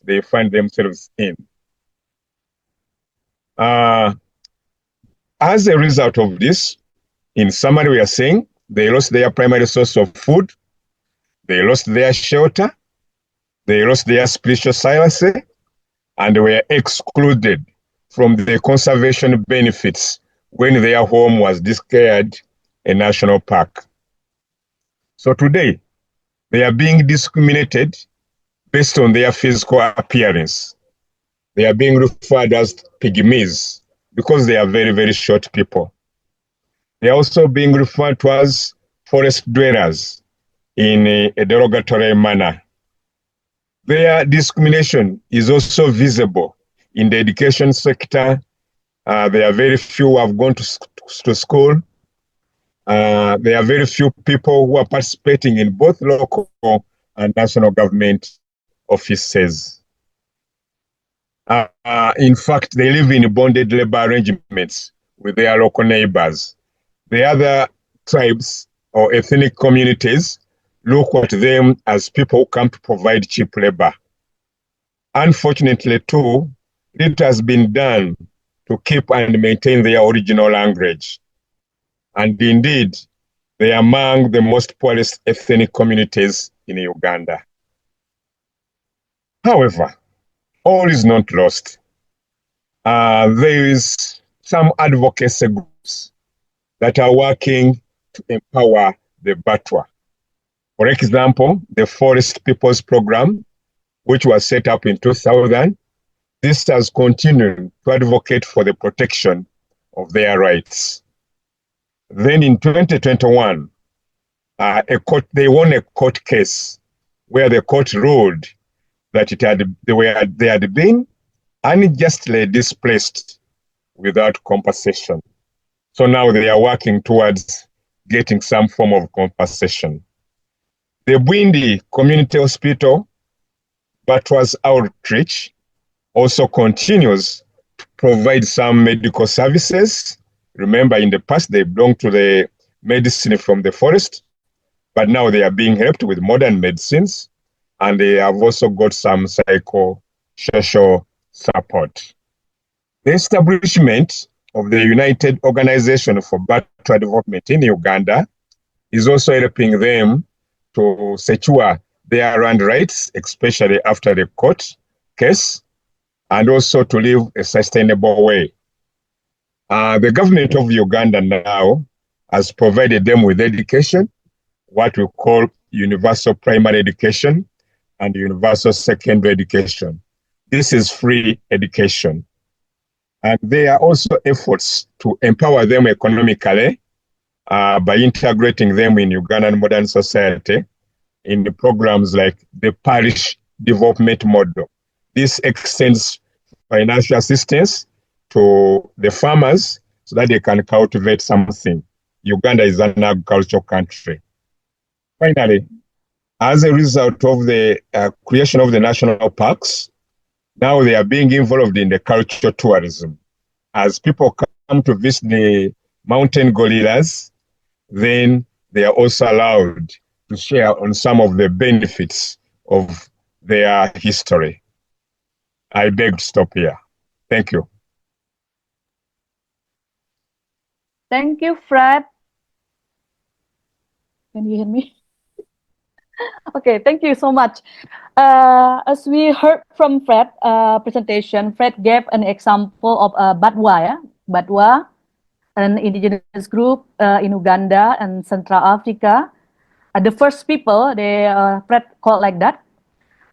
they find themselves in. As a result of this, in summary, we are saying they lost their primary source of food, they lost their shelter, they lost their spiritual silence, and were excluded from the conservation benefits when their home was declared a national park. So today, they are being discriminated based on their physical appearance. They are being referred as pygmies because they are very, very short people. They are also being referred to as forest dwellers in a derogatory manner. Their discrimination is also visible in the education sector. There are very few who have gone to school. There are very few people who are participating in both local and national government offices. In fact, they live in bonded labor arrangements with their local neighbors. The other tribes or ethnic communities look at them as people who come to provide cheap labor. Unfortunately, too, it has been done to keep and maintain their original language. And indeed, they are among the most poorest ethnic communities in Uganda. However, all is not lost. There is some advocacy groups that are working to empower the Batwa. For example, the Forest People's Program, which was set up in 2000, this has continued to advocate for the protection of their rights. Then in 2021, they won a court case where the court ruled that they had been unjustly displaced without compensation. So now they are working towards getting some form of compensation. The Bwindi Community Hospital, Batwa's outreach, also continues to provide some medical services. Remember, in the past, they belonged to the medicine from the forest, but now they are being helped with modern medicines, and they have also got some psycho-social support. The establishment of the United Organization for Batwa Development in Uganda is also helping them to secure their land rights, especially after the court case, and also to live a sustainable way. The government of Uganda now has provided them with education, what we call universal primary education and universal secondary education. This is free education. And there are also efforts to empower them economically by integrating them in Ugandan modern society in the programs like the parish development model. This extends financial assistance to the farmers so that they can cultivate something. Uganda is an agricultural country. Finally, as a result of the creation of the national parks, now they are being involved in the cultural tourism. As people come to visit the mountain gorillas, then they are also allowed to share on some of the benefits of their history. I beg to stop here. Thank you. Thank you, Fred. Can you hear me? Okay, thank you so much. As we heard from Fred presentation, Fred gave an example of Batwa, Batwa, an indigenous group in Uganda and Central Africa. The first people, they Fred called like that.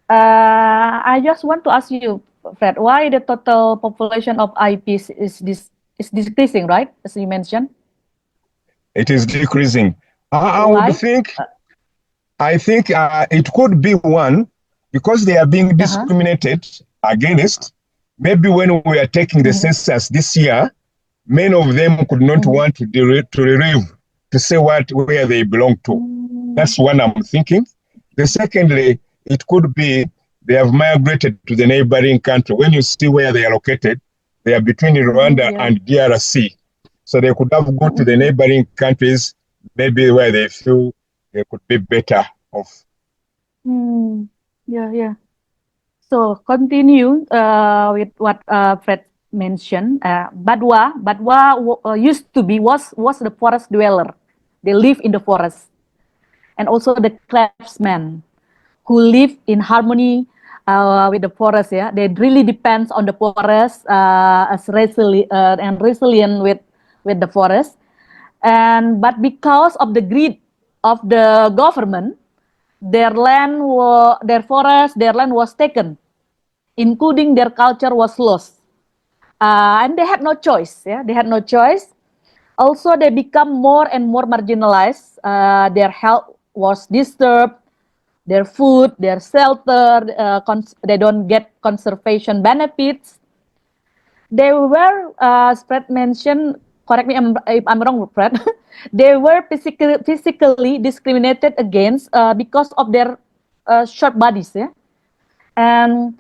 I just want to ask you, Fred, why the total population of IPs is decreasing, right? As you mentioned. It is decreasing. I Why? would think. I think it could be one because they are being discriminated against. Maybe when we are taking the census this year, many of them could not want to relieve to say where they belong to. That's one I'm thinking. The secondly, it could be they have migrated to the neighboring country. When you see where they are located, they are between Rwanda and DRC. So they could have gone to the neighboring countries, maybe where they feel they could be better off. Yeah. So continue with what Fred mentioned. Batwa used to be was the forest dweller. They live in the forest, and also the craftsmen who live in harmony with the forest. Yeah, they really depends on the forest as resilient with the forest. But because of the greed of the government, their land was taken, including their culture was lost, and they had no choice. Yeah, they had no choice. Also, they become more and more marginalized. Their health was disturbed, their food, their shelter, they don't get conservation benefits. They were, Fred mentioned, correct me if I'm wrong, Fred, they were physically discriminated against because of their short bodies. Yeah? And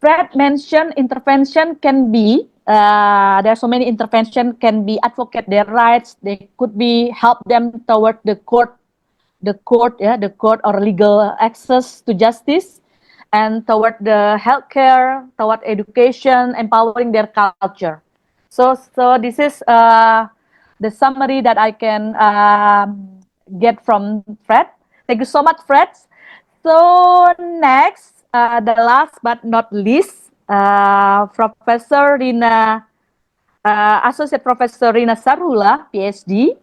Fred mentioned intervention can be, there are so many intervention can be advocate their rights. They could be help them toward the court or legal access to justice, and toward the healthcare, toward education, empowering their culture. So this is the summary that I can get from Fred. Thank you so much, Fred. So next, the last but not least, Professor Rina, Associate Professor Rina Shahrullah, Ph.D.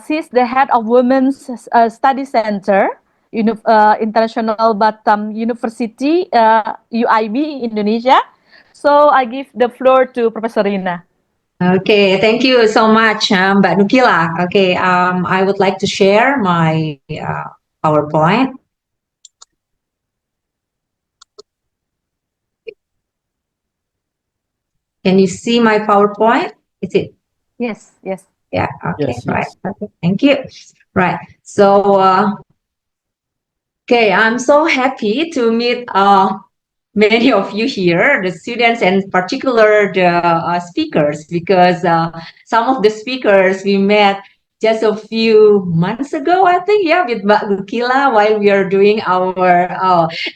She's the head of Women's Study Center, Internasional Batam University, UIB, Indonesia. So I give the floor to Professor Rina. Okay, thank you so much, Mbak Nukila. Okay, I would like to share my PowerPoint. Can you see my PowerPoint? Is it? Yes. Yeah, okay, Yes. right. Okay, thank you. Right, so, okay, I'm so happy to meet many of you here, the students and particular the speakers, because some of the speakers we met just a few months ago, I think, yeah, with Mbak Nukila while we are doing our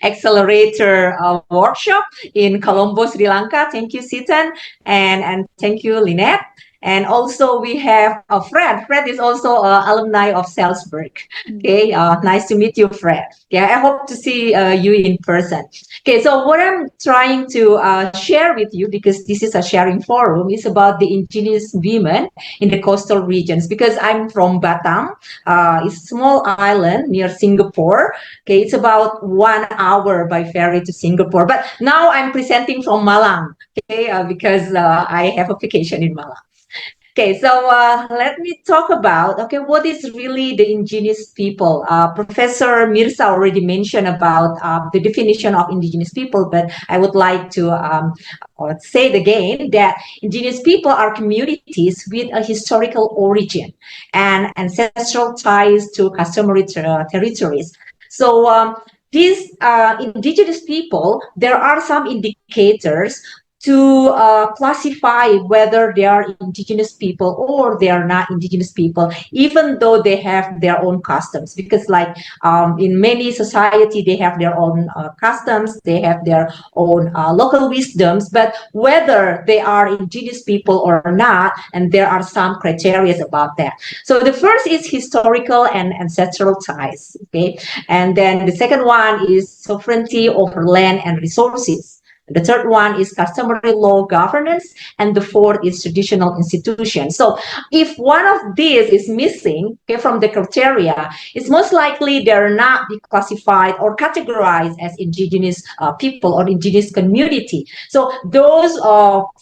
accelerator workshop in Colombo, Sri Lanka. Thank you, Sithen, and thank you, Lynnette. And also we have Fred. Fred is also an alumni of Salzburg. Okay, nice to meet you, Fred. Okay, I hope to see you in person. Okay, so what I'm trying to share with you, because this is a sharing forum, is about the indigenous women in the coastal regions. Because I'm from Batam, it's a small island near Singapore. Okay, it's about 1 hour by ferry to Singapore. But now I'm presenting from Malang. Okay, because I have a vacation in Malang. Okay, so let me talk about, okay, what is really the indigenous people? Professor Mirza already mentioned about the definition of indigenous people, but I would like to say it again, that indigenous people are communities with a historical origin and ancestral ties to customary territories. So these indigenous people, there are some indicators to classify whether they are indigenous people or they are not indigenous people, even though they have their own customs. Because like in many society, they have their own customs, they have their own local wisdoms, but whether they are indigenous people or not, and there are some criteria about that. So the first is historical and ancestral ties, okay? And then the second one is sovereignty over land and resources. The third one is customary law governance, and the fourth is traditional institutions. So if one of these is missing, okay, from the criteria, it's most likely they're not be classified or categorized as indigenous people or indigenous community. So those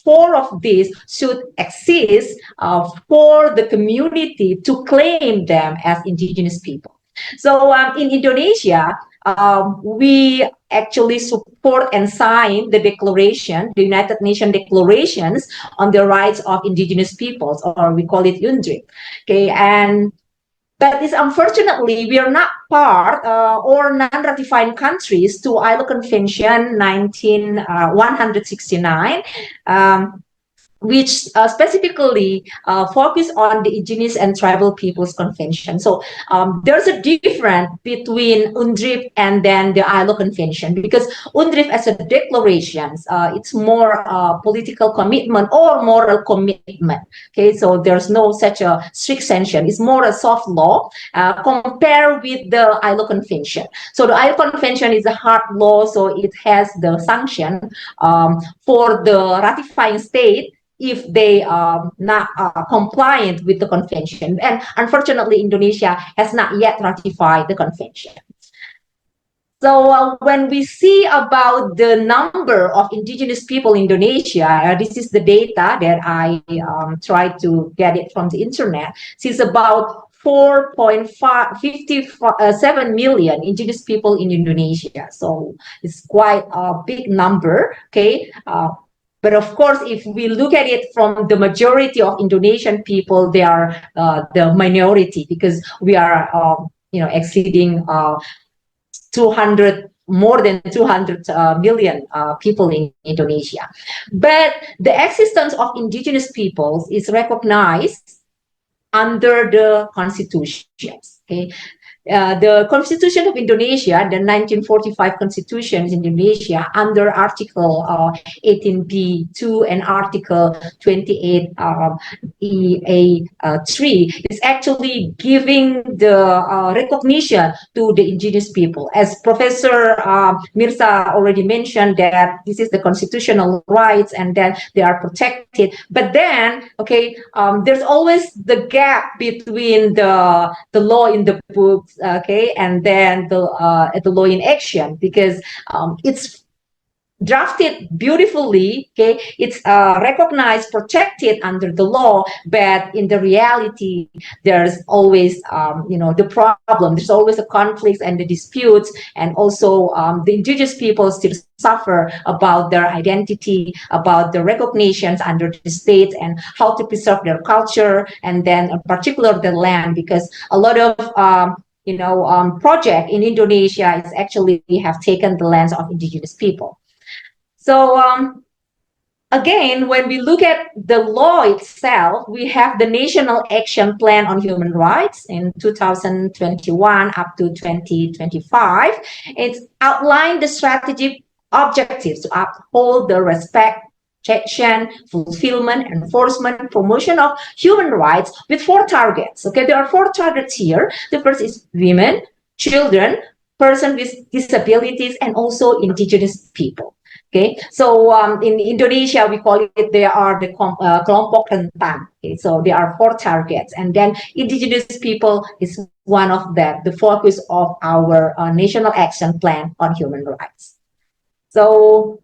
four of these should exist for the community to claim them as indigenous people. So in Indonesia, we actually support and sign the declaration, the United Nations declarations on the rights of indigenous peoples, or we call it UNDRIP. Okay, but it's unfortunately we are not part or non-ratifying countries to ILO Convention 169. Which specifically focus on the Indigenous and Tribal Peoples Convention. So there's a difference between UNDRIP and then the ILO Convention, because UNDRIP as a declaration, it's more political commitment or moral commitment. Okay, so there's no such a strict sanction. It's more a soft law compared with the ILO Convention. So the ILO Convention is a hard law, so it has the sanction for the ratifying state if they are not compliant with the convention. And unfortunately, Indonesia has not yet ratified the convention. So when we see about the number of indigenous people in Indonesia, this is the data that I tried to get it from the internet. It's about 4.57 million indigenous people in Indonesia. So it's quite a big number, okay? But of course, if we look at it from the majority of Indonesian people, they are the minority, because we are, exceeding more than 200 million people in Indonesia. But the existence of indigenous peoples is recognized under the constitutions. Okay. The Constitution of Indonesia, the 1945 Constitution in Indonesia, under Article 18B2 and Article 28 EA3, is actually giving the recognition to the indigenous people. As Professor Mirza already mentioned, that this is the constitutional rights and then they are protected. But then, okay, there's always the gap between the law in the books, okay, and then the law in action, because it's drafted beautifully, okay, it's recognized, protected under the law, but in the reality, there's always, the problem, there's always a conflict and the disputes, and also the indigenous people still suffer about their identity, about the recognitions under the state, and how to preserve their culture, and then in particular the land, because a lot of project in Indonesia is actually have taken the lands of indigenous people. So again, when we look at the law itself, we have the National Action Plan on Human Rights in 2021 up to 2025. It's outlined the strategic objectives to uphold the respect, protection, fulfillment, enforcement, promotion of human rights with 4 targets. Okay, there are 4 targets here. The first is women, children, persons with disabilities, and also indigenous people. Okay, so in Indonesia, we call it, they are the kelompok rentan. Okay, so there are 4 targets, and then indigenous people is one of them, the focus of our National Action Plan on Human Rights. So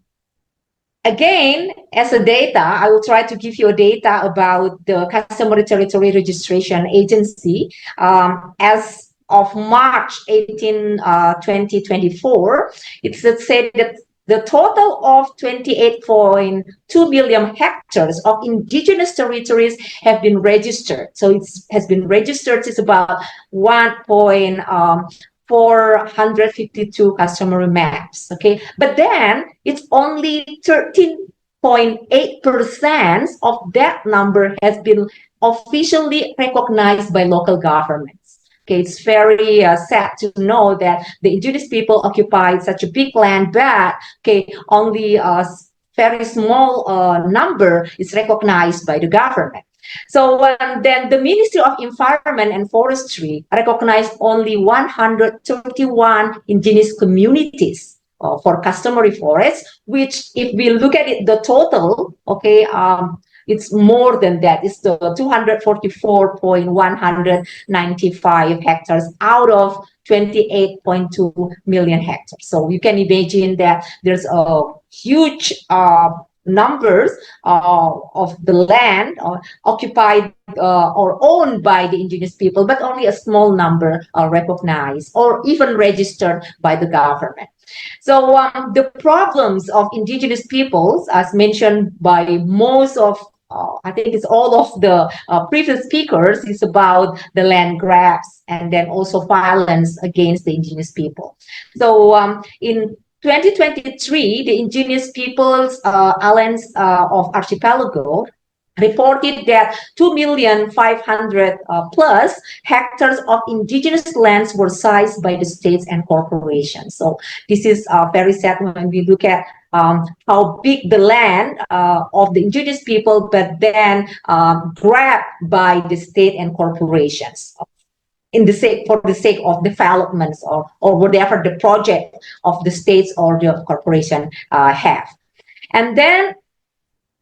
again, as a data, I will try to give you a data about the Customary Territory Registration Agency. As of March 18, 2024, it's said that the total of 28.2 million hectares of indigenous territories have been registered. So it has been registered, it's about 1.452 customary maps. Okay, but then it's only 13.8% of that number has been officially recognized by local governments. Okay, it's very sad to know that the indigenous people occupied such a big land, but okay, only a very small number is recognized by the government. So then the Ministry of Environment and Forestry recognized only 131 indigenous communities for customary forests, which if we look at it, the total, okay, it's more than that. It's the 244.195 hectares out of 28.2 million hectares. So you can imagine that there's a huge numbers of the land occupied or owned by the indigenous people, but only a small number are recognized or even registered by the government. So the problems of indigenous peoples, as mentioned by most of I think it's all of the previous speakers, is about the land grabs and then also violence against the indigenous people. So in 2023, the Indigenous Peoples Alliance of Archipelago reported that 2,500,000 plus hectares of indigenous lands were seized by the states and corporations. So this is very sad when we look at how big the land of the indigenous people, but then grabbed by the state and corporations for the sake of developments or whatever the project of the states or the corporation have. And then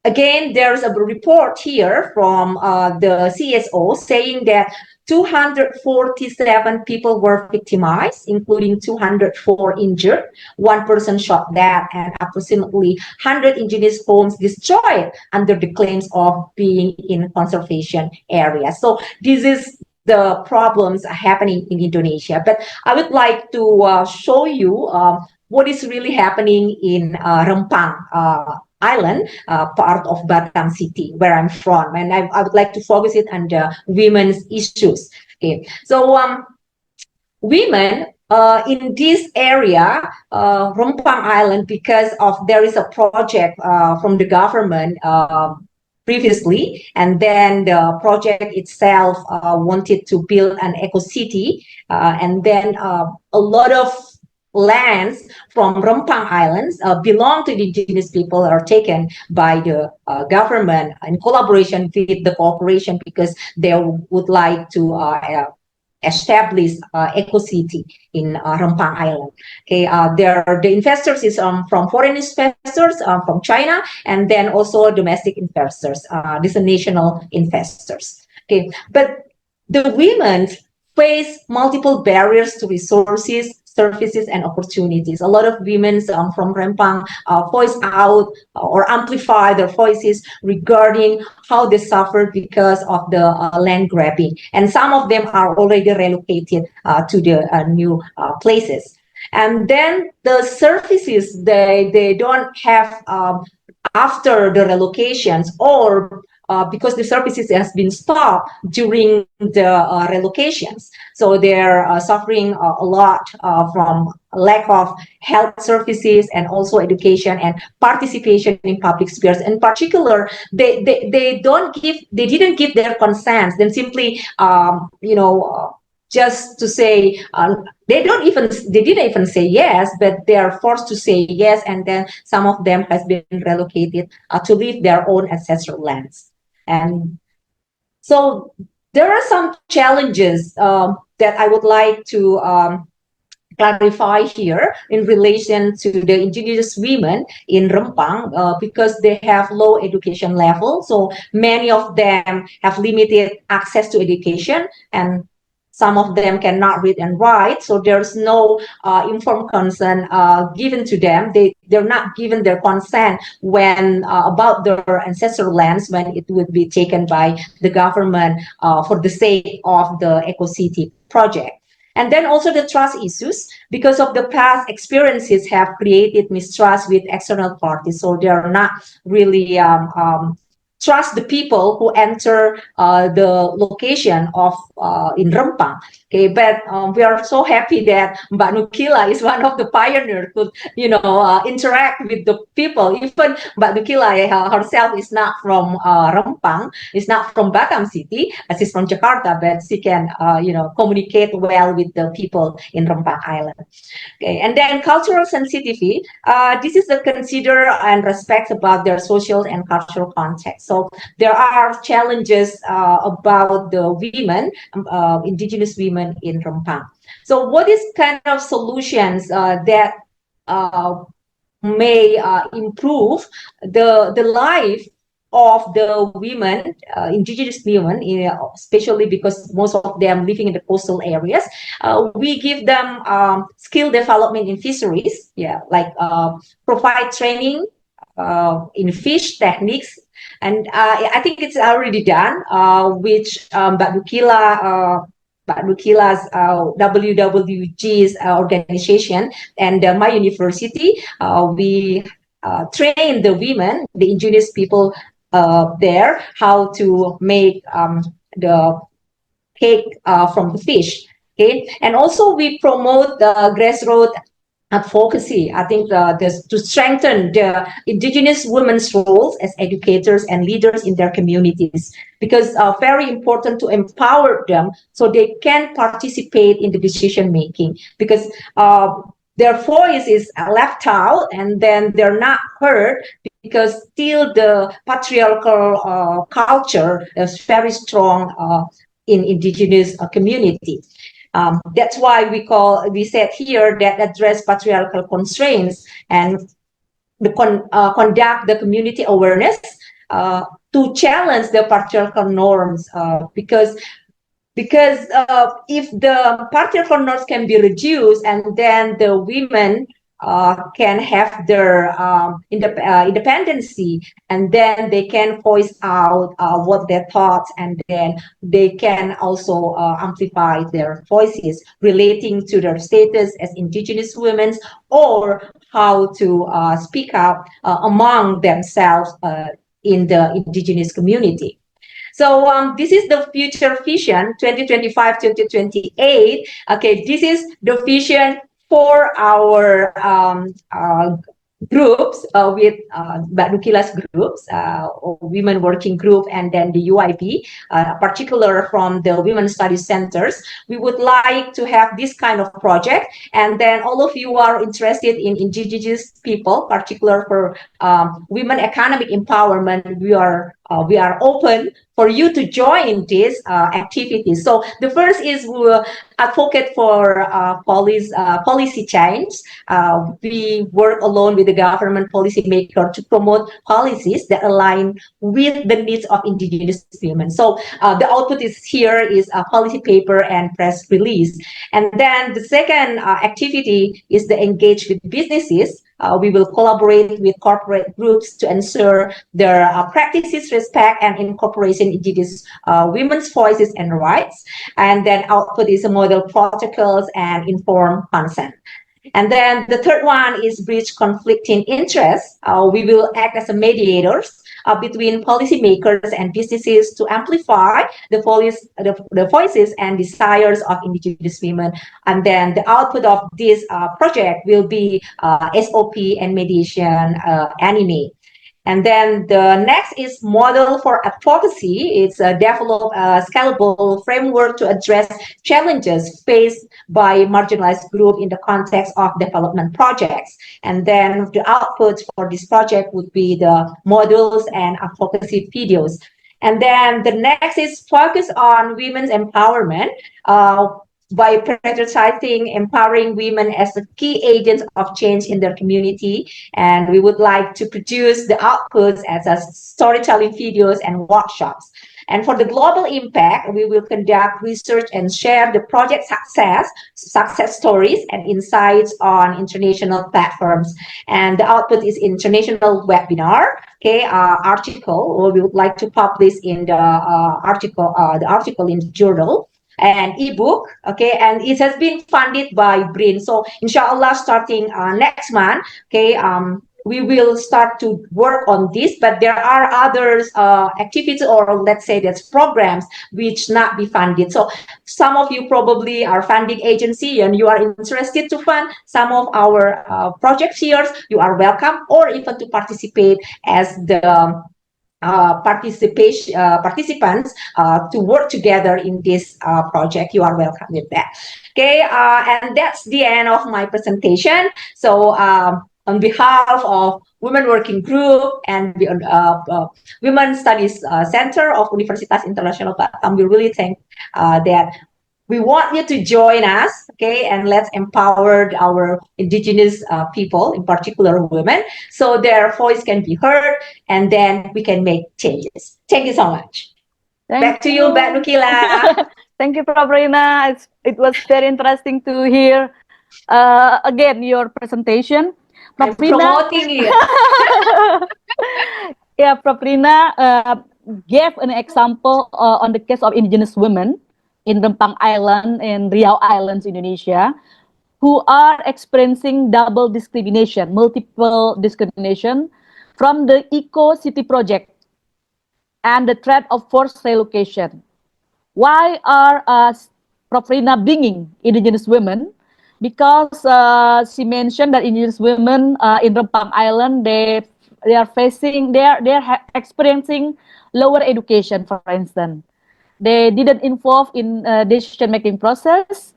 again, there's a report here from the CSO saying that 247 people were victimized, including 204 injured, 1 person shot dead, and approximately 100 indigenous homes destroyed under the claims of being in conservation areas. So this is the problems happening in Indonesia. But I would like to show you what is really happening in Rempang Island, part of Batam city, where I'm from, and I would like to focus it on the women's issues. Okay, so women in this area, Rempang Island, because of there is a project from the government previously, and then the project itself wanted to build an eco-city, and then a lot of lands from Rempang Islands belong to the indigenous people are taken by the government in collaboration with the corporation because they would like to establish eco-city in Rempang Island. Okay, the investors is from foreign investors from China, and then also domestic investors. These are national investors. Okay, but the women face multiple barriers to resources, services, and opportunities. A lot of women from Rempang voice out or amplify their voices regarding how they suffer because of the land grabbing. And some of them are already relocated to the new places. And then the services they don't have after the relocations, or because the services has been stopped during the relocations. So they're suffering a lot from lack of health services and also education and participation in public spheres. In particular, they didn't give their consent, then simply just to say they didn't even say yes, but they are forced to say yes, and then some of them has been relocated to leave their own ancestral lands. And so there are some challenges that I would like to clarify here in relation to the indigenous women in Rempang because they have low education level. So many of them have limited access to education, and some of them cannot read and write, so there's no informed consent given to them. They're not given their consent when about their ancestral lands when it would be taken by the government for the sake of the eco-city project. And then also the trust issues, because of the past experiences have created mistrust with external parties, so they are not really trust the people who enter the location of in Rempang. Okay, but we are so happy that Mbak Nukila is one of the pioneers to interact with the people. Even Mbak Nukila herself is not from Rempang, is not from Batam city, she's from Jakarta, but she can communicate well with the people in Rempang Island. Okay, and then cultural sensitivity. This is a consider and respect about their social and cultural context. So there are challenges about the women, indigenous women in Rempang. So what is kind of solutions that may improve the life of the women, indigenous women, especially because most of them living in the coastal areas. We give them skill development in fisheries, like provide training in fish techniques. And I think it's already done, which Nukila's WWG's organization and my university, we train the women, the indigenous people there, how to make the cake from the fish. Okay, and also we promote the grassroots advocacy. I think to strengthen the indigenous women's roles as educators and leaders in their communities, because very important to empower them so they can participate in the decision making, because their voice is left out and then they're not heard, because still the patriarchal culture is very strong in indigenous community. That's why we said here that address patriarchal constraints and conduct the community awareness to challenge the patriarchal norms, because if the patriarchal norms can be reduced, and then the women can have their independency, and then they can voice out what their thoughts, and then they can also amplify their voices relating to their status as indigenous women, or how to speak up among themselves in the indigenous community. So this is the future vision 2025-2028. Okay, this is the vision for our groups with Nukila's groups, women working group, and then the UIP, particular from the Women Studies Centers. We would like to have this kind of project, and then all of you are interested in indigenous people, particular for women economic empowerment. We are open for you to join these activities. So the first is we will advocate for policy change. We work alone with the government policymaker to promote policies that align with the needs of indigenous women. So the output is here is a policy paper and press release. And then the second activity is the engage with businesses. We will collaborate with corporate groups to ensure their practices respect and incorporation indigenous women's voices and rights. And then output is a model protocols and informed consent. And then the third one is bridge conflicting interests. We will act as a mediators between policymakers and businesses to amplify the voices and desires of indigenous women. And then the output of this project will be SOP and mediation anime. And then the next is model for advocacy. It's develop a scalable framework to address challenges faced by marginalized group in the context of development projects. And then the output for this project would be the models and advocacy videos. And then the next is focus on women's empowerment. By prioritizing empowering women as the key agents of change in their community. And we would like to produce the outputs as a storytelling videos and workshops. And for the global impact, we will conduct research and share the project success stories and insights on international platforms. And the output is international webinar, okay, article. We would like to publish in the article in the journal. And ebook, okay, and it has been funded by BRIN. So inshallah, starting next month, okay, we will start to work on this, but there are others activities, or let's say that's programs which not be funded. So some of you probably are funding agency and you are interested to fund some of our projects here, you are welcome, or even to participate as the participants to work together in this project. You are welcome with that. Okay, and that's the end of my presentation. So on behalf of Women Working Group and the Women Studies Center of Universitas Internasional Batam, we really thank that we want you to join us, okay, and let's empower our indigenous people, in particular women, so their voice can be heard, and then we can make changes. Thank you so much. Back to you, back Nukila. Thank you, Prof. Rina. It was very interesting to hear again your presentation. I'm Prof. Rina, promoting you. yeah, Prof. Rina gave an example on the case of indigenous women in Rempang Island and Riau Islands, Indonesia, who are experiencing double discrimination, multiple discrimination from the Eco City project and the threat of forced relocation. Why are Prof. Rina bringing indigenous women? Because she mentioned that indigenous women in Rempang Island, they are experiencing lower education, for instance. They didn't involve in decision making process,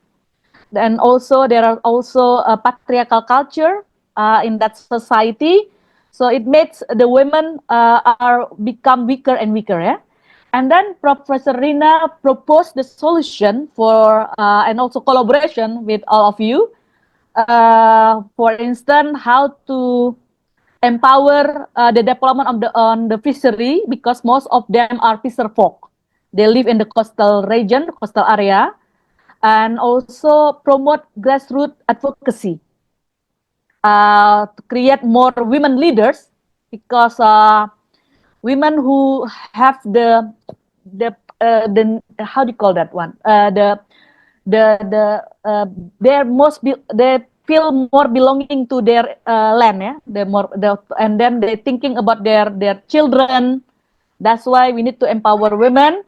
and also there are also a patriarchal culture in that society, so it makes the women are become weaker and weaker. Yeah. And then Professor Rina proposed the solution for and also collaboration with all of you. For instance, how to empower the development of on the fishery, because most of them are fisher folk. They live in the coastal region, coastal area, and also promote grassroots advocacy to create more women leaders, because women who have the how do you call that one, they feel more belonging to their land, yeah, and then they thinking about their children. That's why we need to empower women.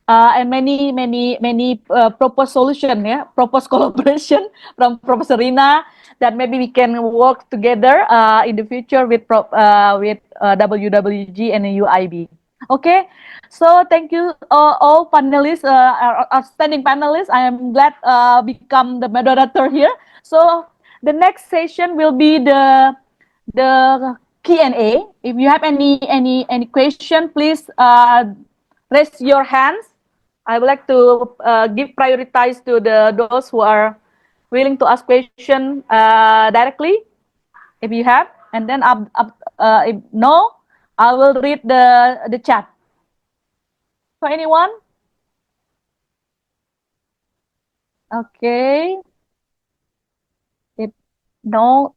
And many proposed solution, yeah, proposed collaboration from Professor Rina, that maybe we can work together in the future with WWG and UIB. Okay, so thank you all panelists, our outstanding panelists. I am glad become the moderator here. So the next session will be the Q&A. If you have any question, please raise your hands. I would like to give prioritize to those who are willing to ask question directly, if you have, and then if no, I will read the chat. For anyone? Okay. If no,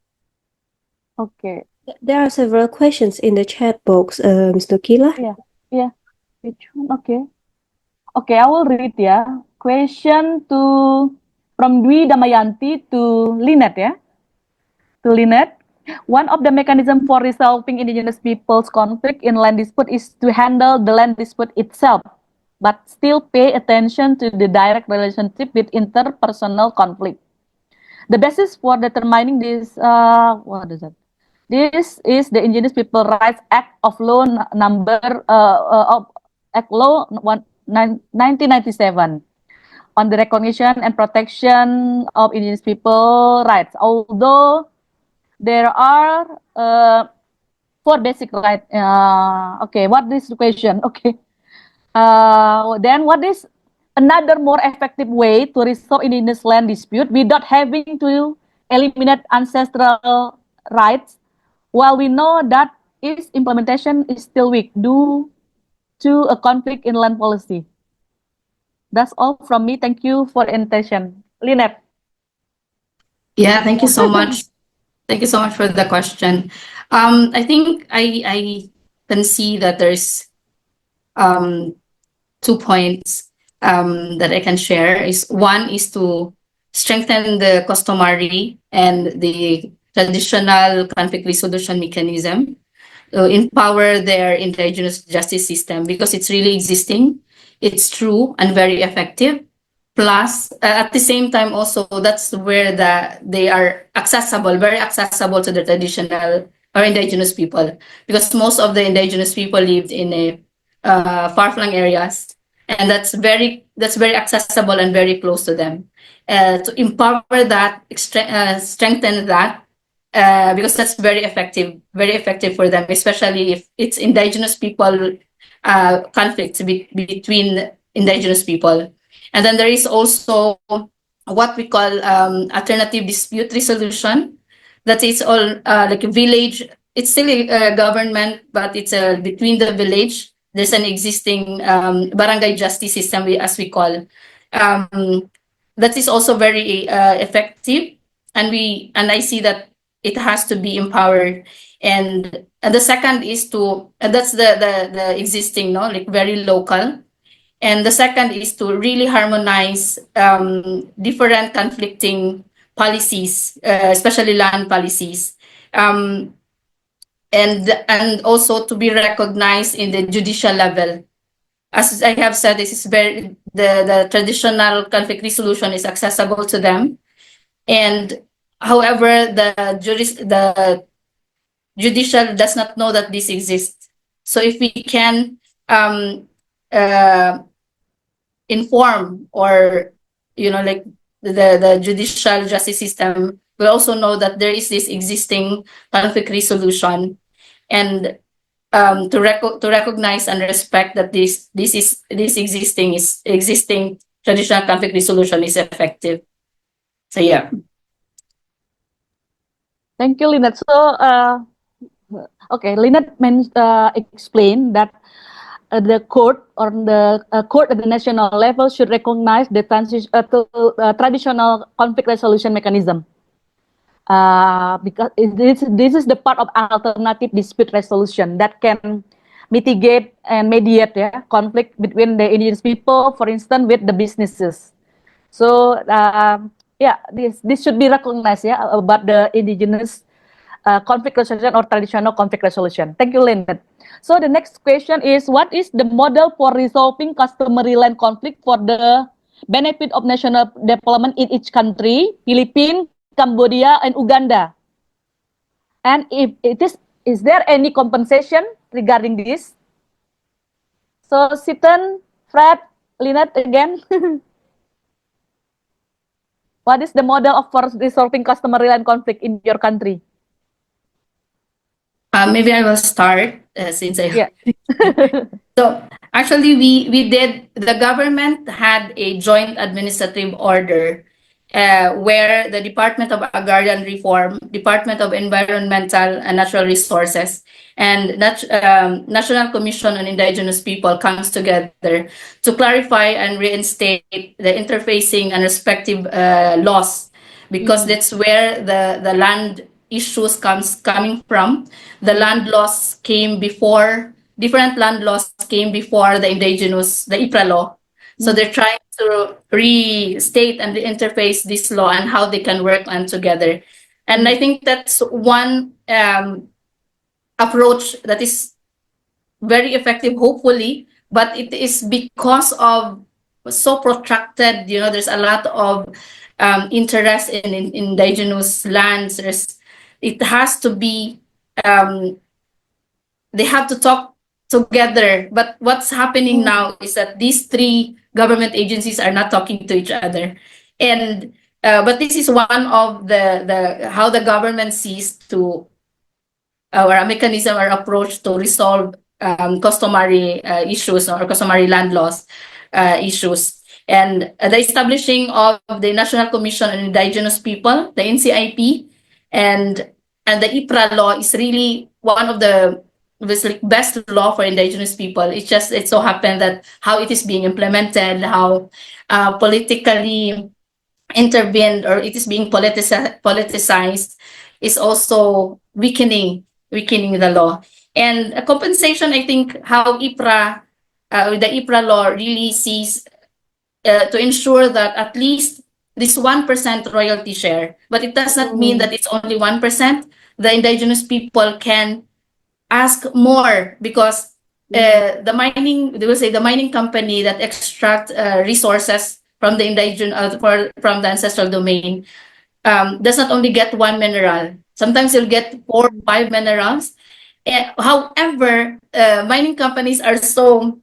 okay. There are several questions in the chat box, Ms. Nukila. Yeah. Which one? Okay. Okay, I will read, yeah. Question from Dwi Damayanti to Lynnette, yeah. To Lynnette. One of the mechanisms for resolving indigenous people's conflict in land dispute is to handle the land dispute itself, but still pay attention to the direct relationship with interpersonal conflict. The basis for determining this, what is that? This is the Indigenous People Rights Act of Law Law 1997 on the recognition and protection of Indigenous people rights. Although there are 4 basic rights. Okay, what is the question? Okay. Then what is another more effective way to resolve indigenous land dispute without having to eliminate ancestral rights, while we know that its implementation is still weak due to a conflict in land policy? That's all from me. Thank you for the invitation. Lynnette. Yeah, thank you so much. Thank you so much for the question. I think I can see that there's 2 points that I can share. One is to strengthen the customary and the traditional conflict resolution mechanism, empower their indigenous justice system, because it's really existing, it's true and very effective. Plus, at the same time, also that's where they are accessible, very accessible to the traditional or indigenous people, because most of the indigenous people lived in a far-flung areas, and that's very accessible and very close to them. To empower that, strengthen that, because that's very effective for them, especially if it's indigenous people conflicts between indigenous people. And then there is also what we call alternative dispute resolution. That is all like a village. It's still a government, but it's between the village. There's an existing barangay justice system, as we call. That is also very effective, and I see that it has to be empowered. And the second is to that's the existing, no, like very local. And the second is to really harmonize different conflicting policies, especially land policies, and also to be recognized in the judicial level. As I have said, this is very the traditional conflict resolution is accessible to them, and however, the judicial does not know that this exists. So if we can inform, or like the judicial justice system will also know that there is this existing conflict resolution, and to recognize and respect that this existing traditional conflict resolution is effective. So yeah. Thank you, Lynnette. So, okay, Lynnette explained that the court or the court at the national level should recognize the traditional conflict resolution mechanism. Because this is the part of alternative dispute resolution that can mitigate and mediate conflict between the indigenous people, for instance, with the businesses. So this should be recognized about the indigenous conflict resolution or traditional conflict resolution. Thank you, Lynnette. So the next question is, what is the model for resolving customary land conflict for the benefit of national development in each country, Philippines, Cambodia, and Uganda? And if it is there any compensation regarding this? So Sithen, Fred, Lynnette again. What is the model of for resolving customary land conflict in your country? Maybe I will start since I. So actually, the government had a joint administrative order where the Department of Agrarian Reform, Department of Environmental and Natural Resources, and National Commission on Indigenous People comes together to clarify and reinstate the interfacing and respective laws, because that's where the land issues coming from. The land laws came before, different land laws came before the Indigenous, the IPRA law. So they're trying to restate and reinterface this law and how they can work on together. And I think that's one approach that is very effective, hopefully, but it is because of so protracted, there's a lot of interest in indigenous lands. It has to be, they have to talk together. But what's happening now is that these three government agencies are not talking to each other. And but this is one of the how the government sees to or a mechanism or approach to resolve customary issues or customary land laws issues. And the establishing of the National Commission on Indigenous People, the NCIP, and the IPRA law is really one of the best law for indigenous people. It so happened that how it is being implemented, how politically intervened, or it is being politicized, is also weakening the law. And a compensation, I think, how IPRA, the IPRA law really sees to ensure that at least this 1% royalty share, but it does not mean that it's only 1%. The indigenous people can ask more, because the mining company that extract resources from the indigenous from the ancestral domain does not only get one mineral. Sometimes you'll get 4 or 5 minerals. However, mining companies are so,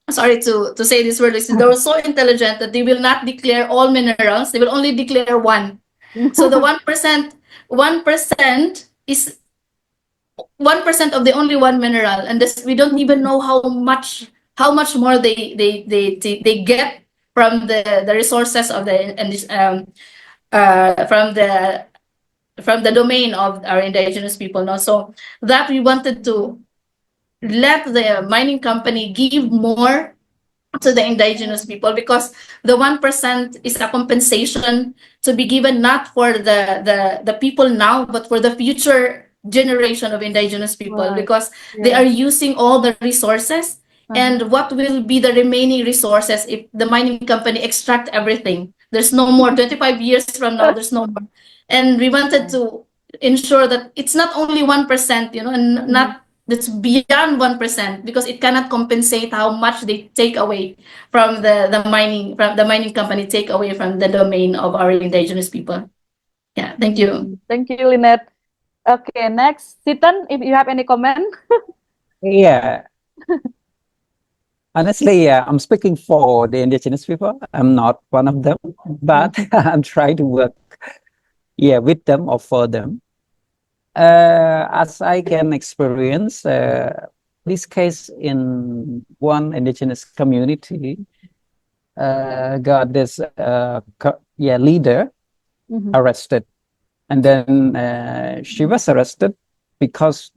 sorry to say this word, they're so intelligent that they will not declare all minerals. They will only declare one. So the 1% is 1% of the only one mineral, and this, we don't even know how much more they get from the resources of the and this, from the domain of our indigenous people. No? So that we wanted to let the mining company give more to the indigenous people, because the 1% is a compensation to be given not for the people now, but for the future generation of indigenous people, Right. because they are using all the resources. And what will be the remaining resources if the mining company extract everything? There's no more. 25 years from now, there's no more. And we wanted to ensure that it's not only 1%, you know, and not that's beyond 1%, because it cannot compensate how much they take away from the mining company, take away from the domain of our indigenous people. Yeah, thank you. Thank you, Lynnette. Okay, next, Sithen, if you have any comment. Yeah. Honestly, I'm speaking for the indigenous people. I'm not one of them, but I'm trying to work, with them or for them. As I can experience, this case in one indigenous community, got this leader arrested, and then she was arrested because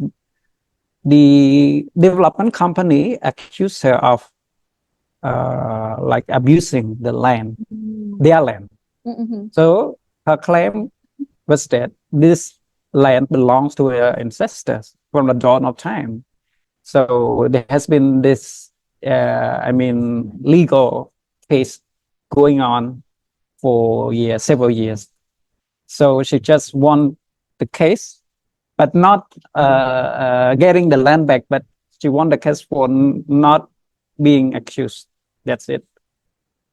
the development company accused her of like abusing the land, their land. So her claim was that this land belongs to her ancestors from the dawn of time. So there has been this, legal case going on for several years. So she just won the case, but not getting the land back, but she won the case for not being accused. That's it.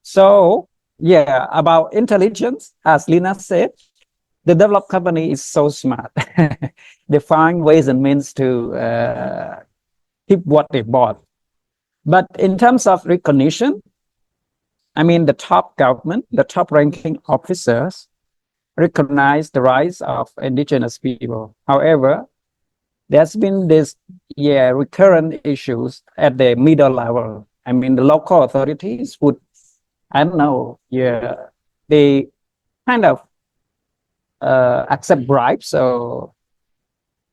So about intelligence, as Lina said, the developed company is so smart. They find ways and means to keep what they bought. But in terms of recognition, the top government, the top ranking officers recognize the rights of indigenous people. However, there's been this recurrent issues at the middle level. The local authorities would, they kind of accept bribes or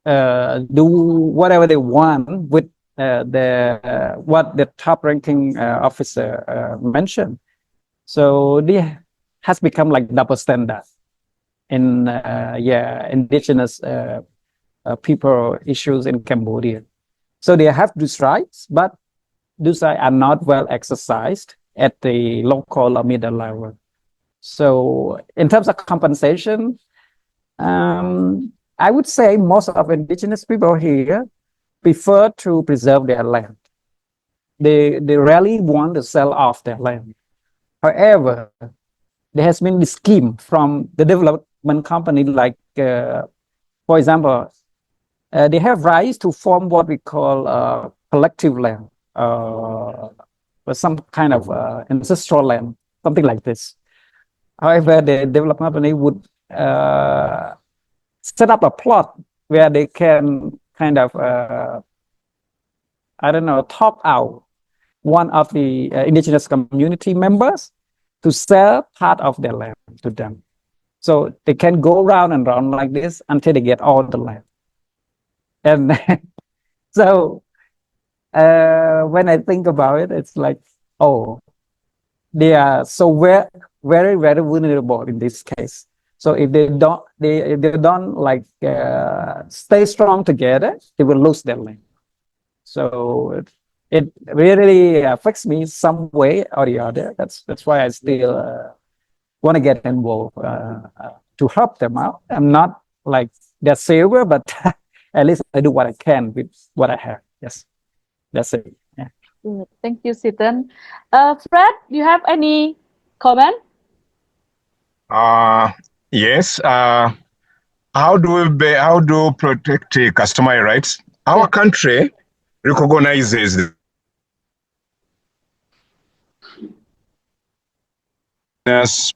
do whatever they want with what the top ranking officer mentioned. So this has become like double standard in indigenous people issues in Cambodia. So they have these rights, but these rights are not well exercised at the local or middle level. So in terms of compensation, I would say most of indigenous people here prefer to preserve their land. They rarely want to sell off their land. However, there has been this scheme from the development company, like, for example, they have rights to form what we call collective land, or some kind of ancestral land, something like this. However, the development company would set up a plot where they can kind of, top out one of the indigenous community members to sell part of their land to them. So they can go round and round like this until they get all the land. And so when I think about it, it's like, they are so very, very vulnerable in this case. So if they don't like stay strong together, they will lose their land. So it really affects me some way or the other. That's why I still want to get involved to help them out. I'm not like their savior, but at least I do what I can with what I have. Yes, that's it. Yeah. Thank you, Sithen. Fred, do you have any comment? Yes. How do protect customary rights? Our country recognizes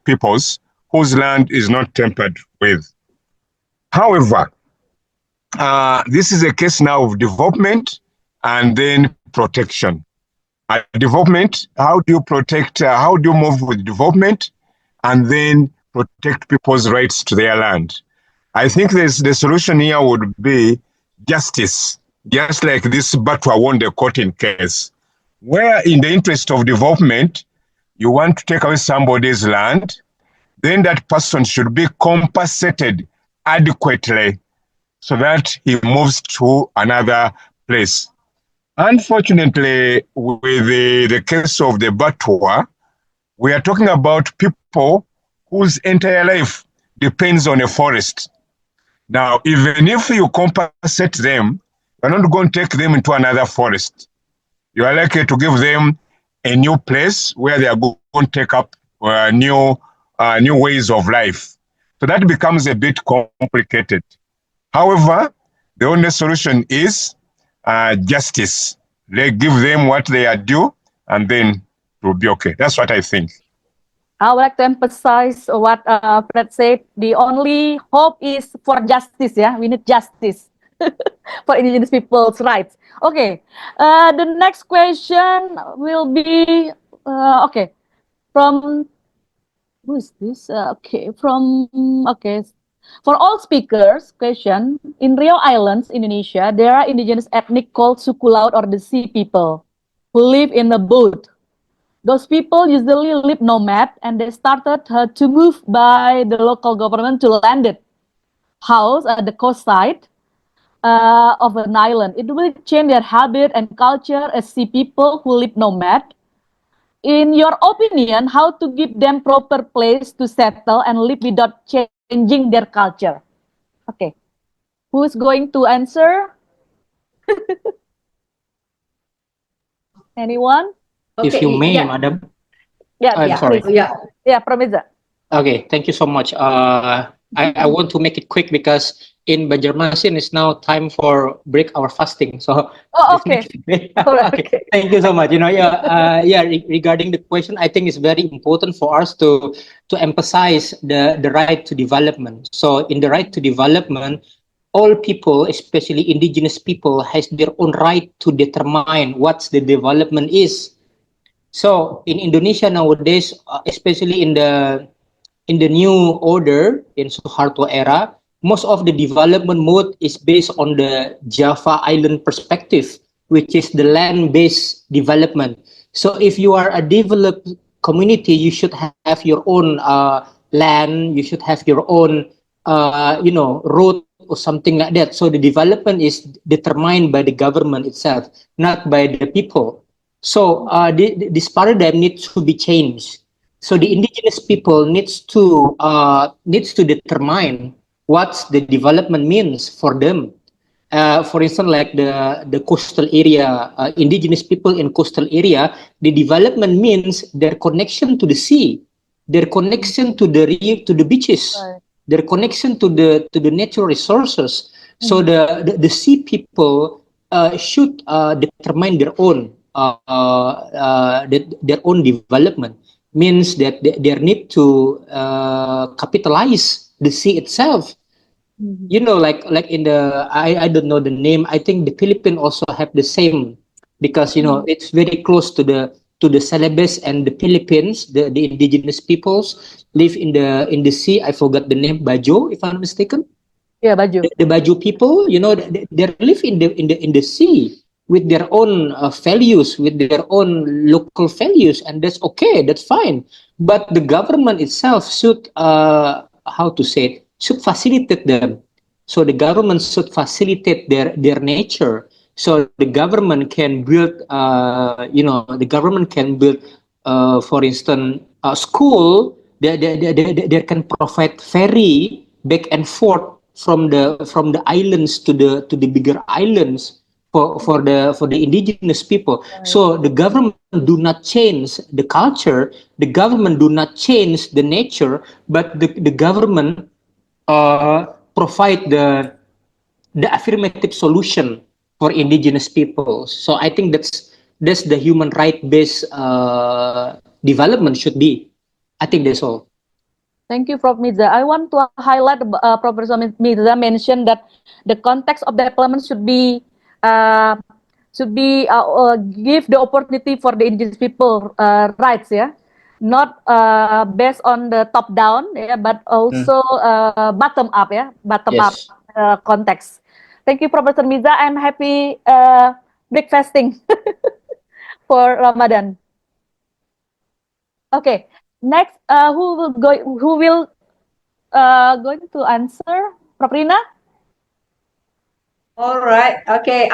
peoples whose land is not tampered with. However, this is a case now of development and then protection. development, how do you protect, how do you move with development and then protect people's rights to their land? I think the solution here would be justice, just like this Batwa won the court in case, where in the interest of development, you want to take away somebody's land, then that person should be compensated adequately so that he moves to another place. Unfortunately, with the case of the Batwa, we are talking about people whose entire life depends on a forest. Now, even if you compensate them, you're not going to take them into another forest. You are likely to give them a new place where they are going to take up new ways of life. So that becomes a bit complicated. However, the only solution is justice. They give them what they are due, and then it will be okay. That's what I think. I would like to emphasize what Fred said. The only hope is for justice. Yeah, we need justice for indigenous people's rights. Okay, the next question will be okay from who is this? For all speakers, question in Rio Islands, Indonesia, there are indigenous ethnic called Suku Laut or the Sea people who live in a boat. Those people usually live nomad and they started to move by the local government to landed house at the coast side of an island. It will change their habit and culture as sea people who live nomad. In your opinion, how to give them proper place to settle and live without changing their culture? Okay, who's going to answer? Anyone? If you may, madam. Yeah, I'm sorry. Yeah, Promisa. Okay, thank you so much. I want to make it quick because in Banjarmasin it's now time for break our fasting. So Okay. okay. Thank you so much. Regarding the question, I think it's very important for us to emphasize the right to development. So in the right to development, all people, especially indigenous people, has their own right to determine what the development is. So in Indonesia nowadays, especially in the new order in Suharto era, most of the development mode is based on the Java Island perspective, which is the land-based development. So if you are a developed community, you should have your own land, you should have your own, road or something like that. So the development is determined by the government itself, not by the people. So this paradigm needs to be changed. So the indigenous people needs to determine what the development means for them. For instance, like the coastal area, indigenous people in coastal area, the development means their connection to the sea, their connection to the reef, to the beaches, their connection to the natural resources. So the sea people should determine their own development. Means that they need to capitalize the sea itself. You know, like in the I don't know the name. I think the Philippines also have the same because it's very close to the Celebes and the Philippines. The indigenous peoples live in the sea. I forgot the name, Bajo, if I'm not mistaken. Yeah, Bajo. The Bajo people, they live in the sea with their own values, with their own local values, and that's okay, that's fine. But the government itself should, should facilitate them. So the government should facilitate their nature. So the government can build, for instance, a school. They can provide ferry back and forth from the islands to the bigger islands for the indigenous people. So the government do not change the culture, the government do not change the nature, but the government provide the affirmative solution for indigenous people. So I think that's the human right based development should be. I think that's all. Thank you, Prof. Mirza. I want to highlight Professor Mirza mentioned that the context of development should be should be give the opportunity for the indigenous people rights, yeah, not based on the top down, yeah, but also bottom up, yeah, bottom up Yes. context. Thank you, Professor Mirza, and happy breakfasting for Ramadan. Okay, next, who will going to answer? Prof. Rina? All right. Okay.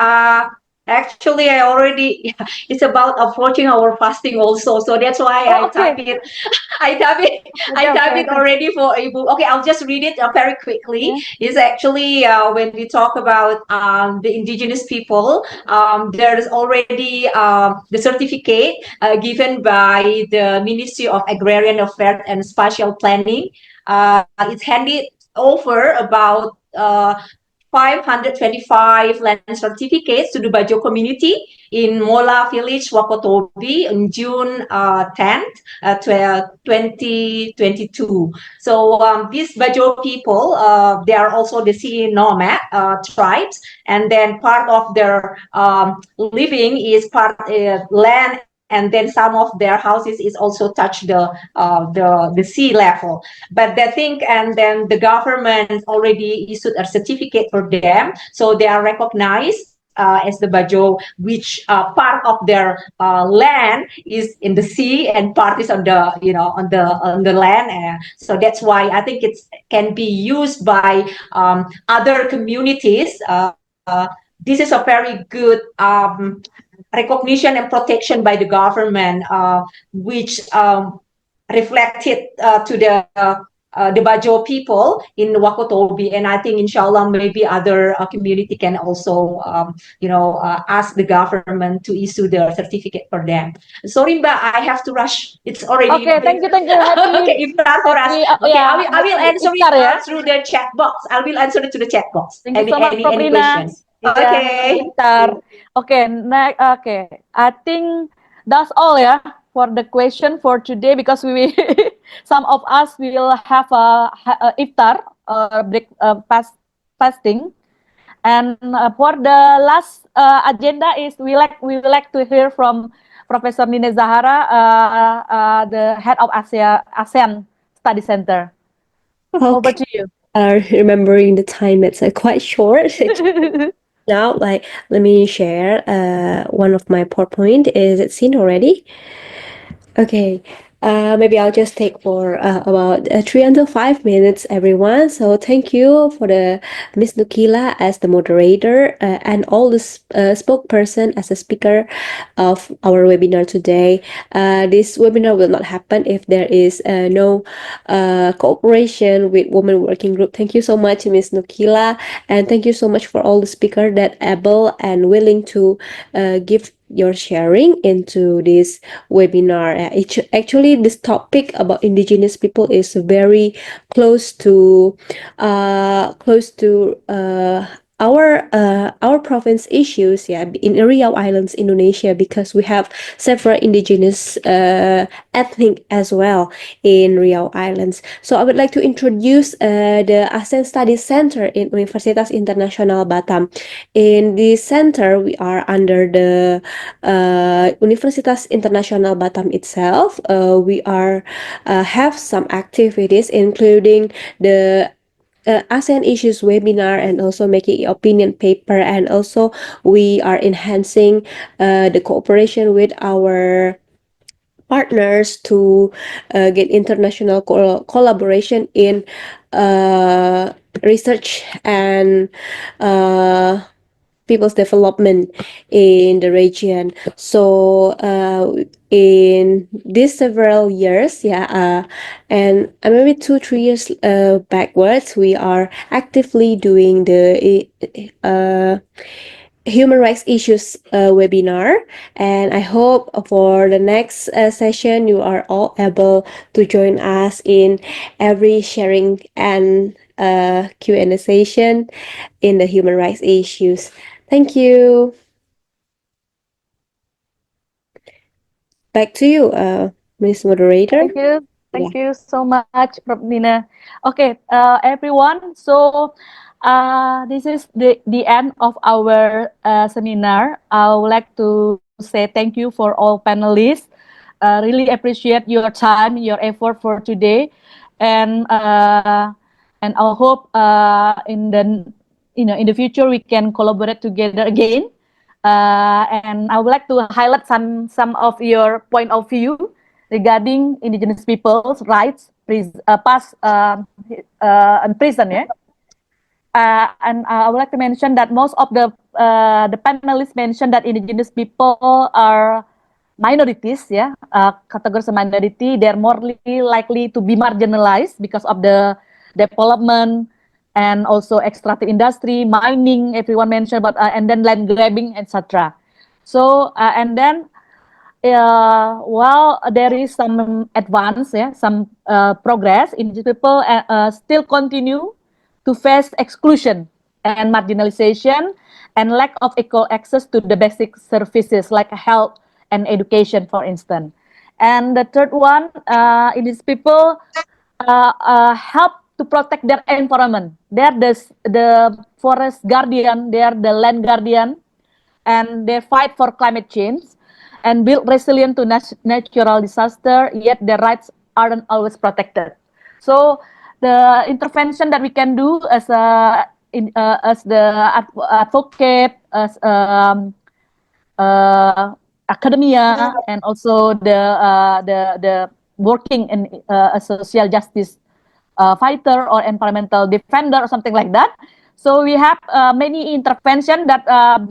Actually, I already, it's about approaching our fasting also. So that's why Oh, I type okay. it. I type it. I type it already for a book. Okay, I'll just read it very quickly. Yeah. It's actually when we talk about the indigenous people, there's already the certificate given by the Ministry of Agrarian Affairs and Spatial Planning. It's handed over about 525 land certificates to the Bajo community in Mola village, Wakotobi, on June 10th, 2022. So these Bajo people, they are also the sea nomad tribes, and then part of their living is part land, and then some of their houses is also touch the sea level. But they think, and then the government already issued a certificate for them, so they are recognized as the Bajo, which part of their land is in the sea and part is on the on the land. So that's why I think it can be used by other communities. This is a very good recognition and protection by the government, which reflected to the Bajo people in Wakotobi, and I think inshallah maybe other community can also ask the government to issue the certificate for them. Sorry, Mbak, I have to rush. It's already Okay, thank you. Happy, okay, iftar for us. happy, Okay, yeah, I will answer iftar, it yeah. through the chat box. I will answer it to the chat box. Thank you so much, Prof. Any Rina. questions? Yeah, Okay. iftar. Okay, next. Okay, I think that's all, yeah, for the question for today, because we some of us will have a iftar break fasting. And for the last agenda is we would like to hear from Professor Ninne Zahara, the head of ASEAN Study Center. Over to you. Remembering the time, it's quite short. Now, let me share one of my PowerPoint. Is it seen already? Okay. Maybe I'll just take for about 3 until 5 minutes, everyone. So thank you for the Miss Nukila as the moderator and all the spokesperson as a speaker of our webinar today. This webinar will not happen if there is no cooperation with Women Working Group. Thank you so much, Miss Nukila, and thank you so much for all the speakers that able and willing to give your sharing into this webinar. Actually, this topic about indigenous people is very close to our province issues, yeah, in Riau Islands, Indonesia, because we have several indigenous ethnic as well in Riau Islands. So I would like to introduce the ASEAN Studies Center in Universitas Internasional Batam. In this center, we are under the Universitas Internasional Batam itself. We are have some activities, including the ASEAN issues webinar, and also making opinion paper, and also we are enhancing the cooperation with our partners to get international collaboration in research and people's development in the region. So in these several years, and maybe 2-3 years backwards, we are actively doing the human rights issues webinar, and I hope for the next session you are all able to join us in every sharing and Q&A session in the human rights issues. Thank you. Back to you, Ms. Moderator. Thank you. Thank you so much, Prof. Ninne. Okay, everyone. So This is the end of our seminar. I would like to say thank you for all panelists. Really appreciate your time, your effort for today, and I hope in the future we can collaborate together again. And I would like to highlight some of your point of view regarding indigenous people's rights, past and present. Yeah. And I would like to mention that most of the panelists mentioned that indigenous people are minorities, yeah, categories of minority. They're more likely to be marginalized because of the development and also extractive industry, mining. Everyone mentioned about and then land grabbing, etc. So and then while there is some advance, yeah, some progress, indigenous people still continue to face exclusion and marginalization and lack of equal access to the basic services like health and education, for instance. And the third one, indigenous people help to protect their environment. They're the forest guardian, they're the land guardian, and they fight for climate change and build resilient to natural disaster, yet their rights aren't always protected. So the intervention that we can do as as the advocate, as academia, and also the working in a social justice fighter or environmental defender or something like that. So we have many intervention that have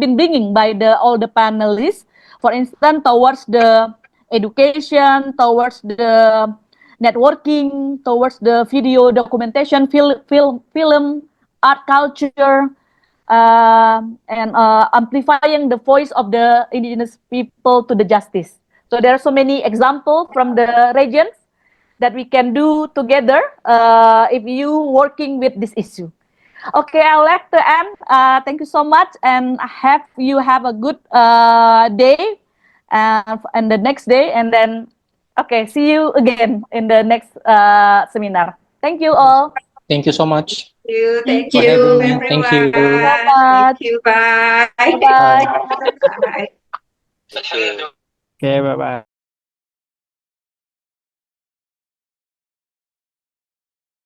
been bringing by all the panelists. For instance, towards the education, towards the networking, towards the video documentation, film, art culture, and amplifying the voice of the indigenous people to the justice. So there are so many examples from the regions that we can do together if you working with this issue. Okay, I'd like to end. Thank you so much, and have a good day and the next day, and then okay, see you again in the next seminar. Thank you all. Thank you so much. Thank for you, having me. everyone. Thank you. Thank you. Bye. Bye. Bye. Okay, bye bye.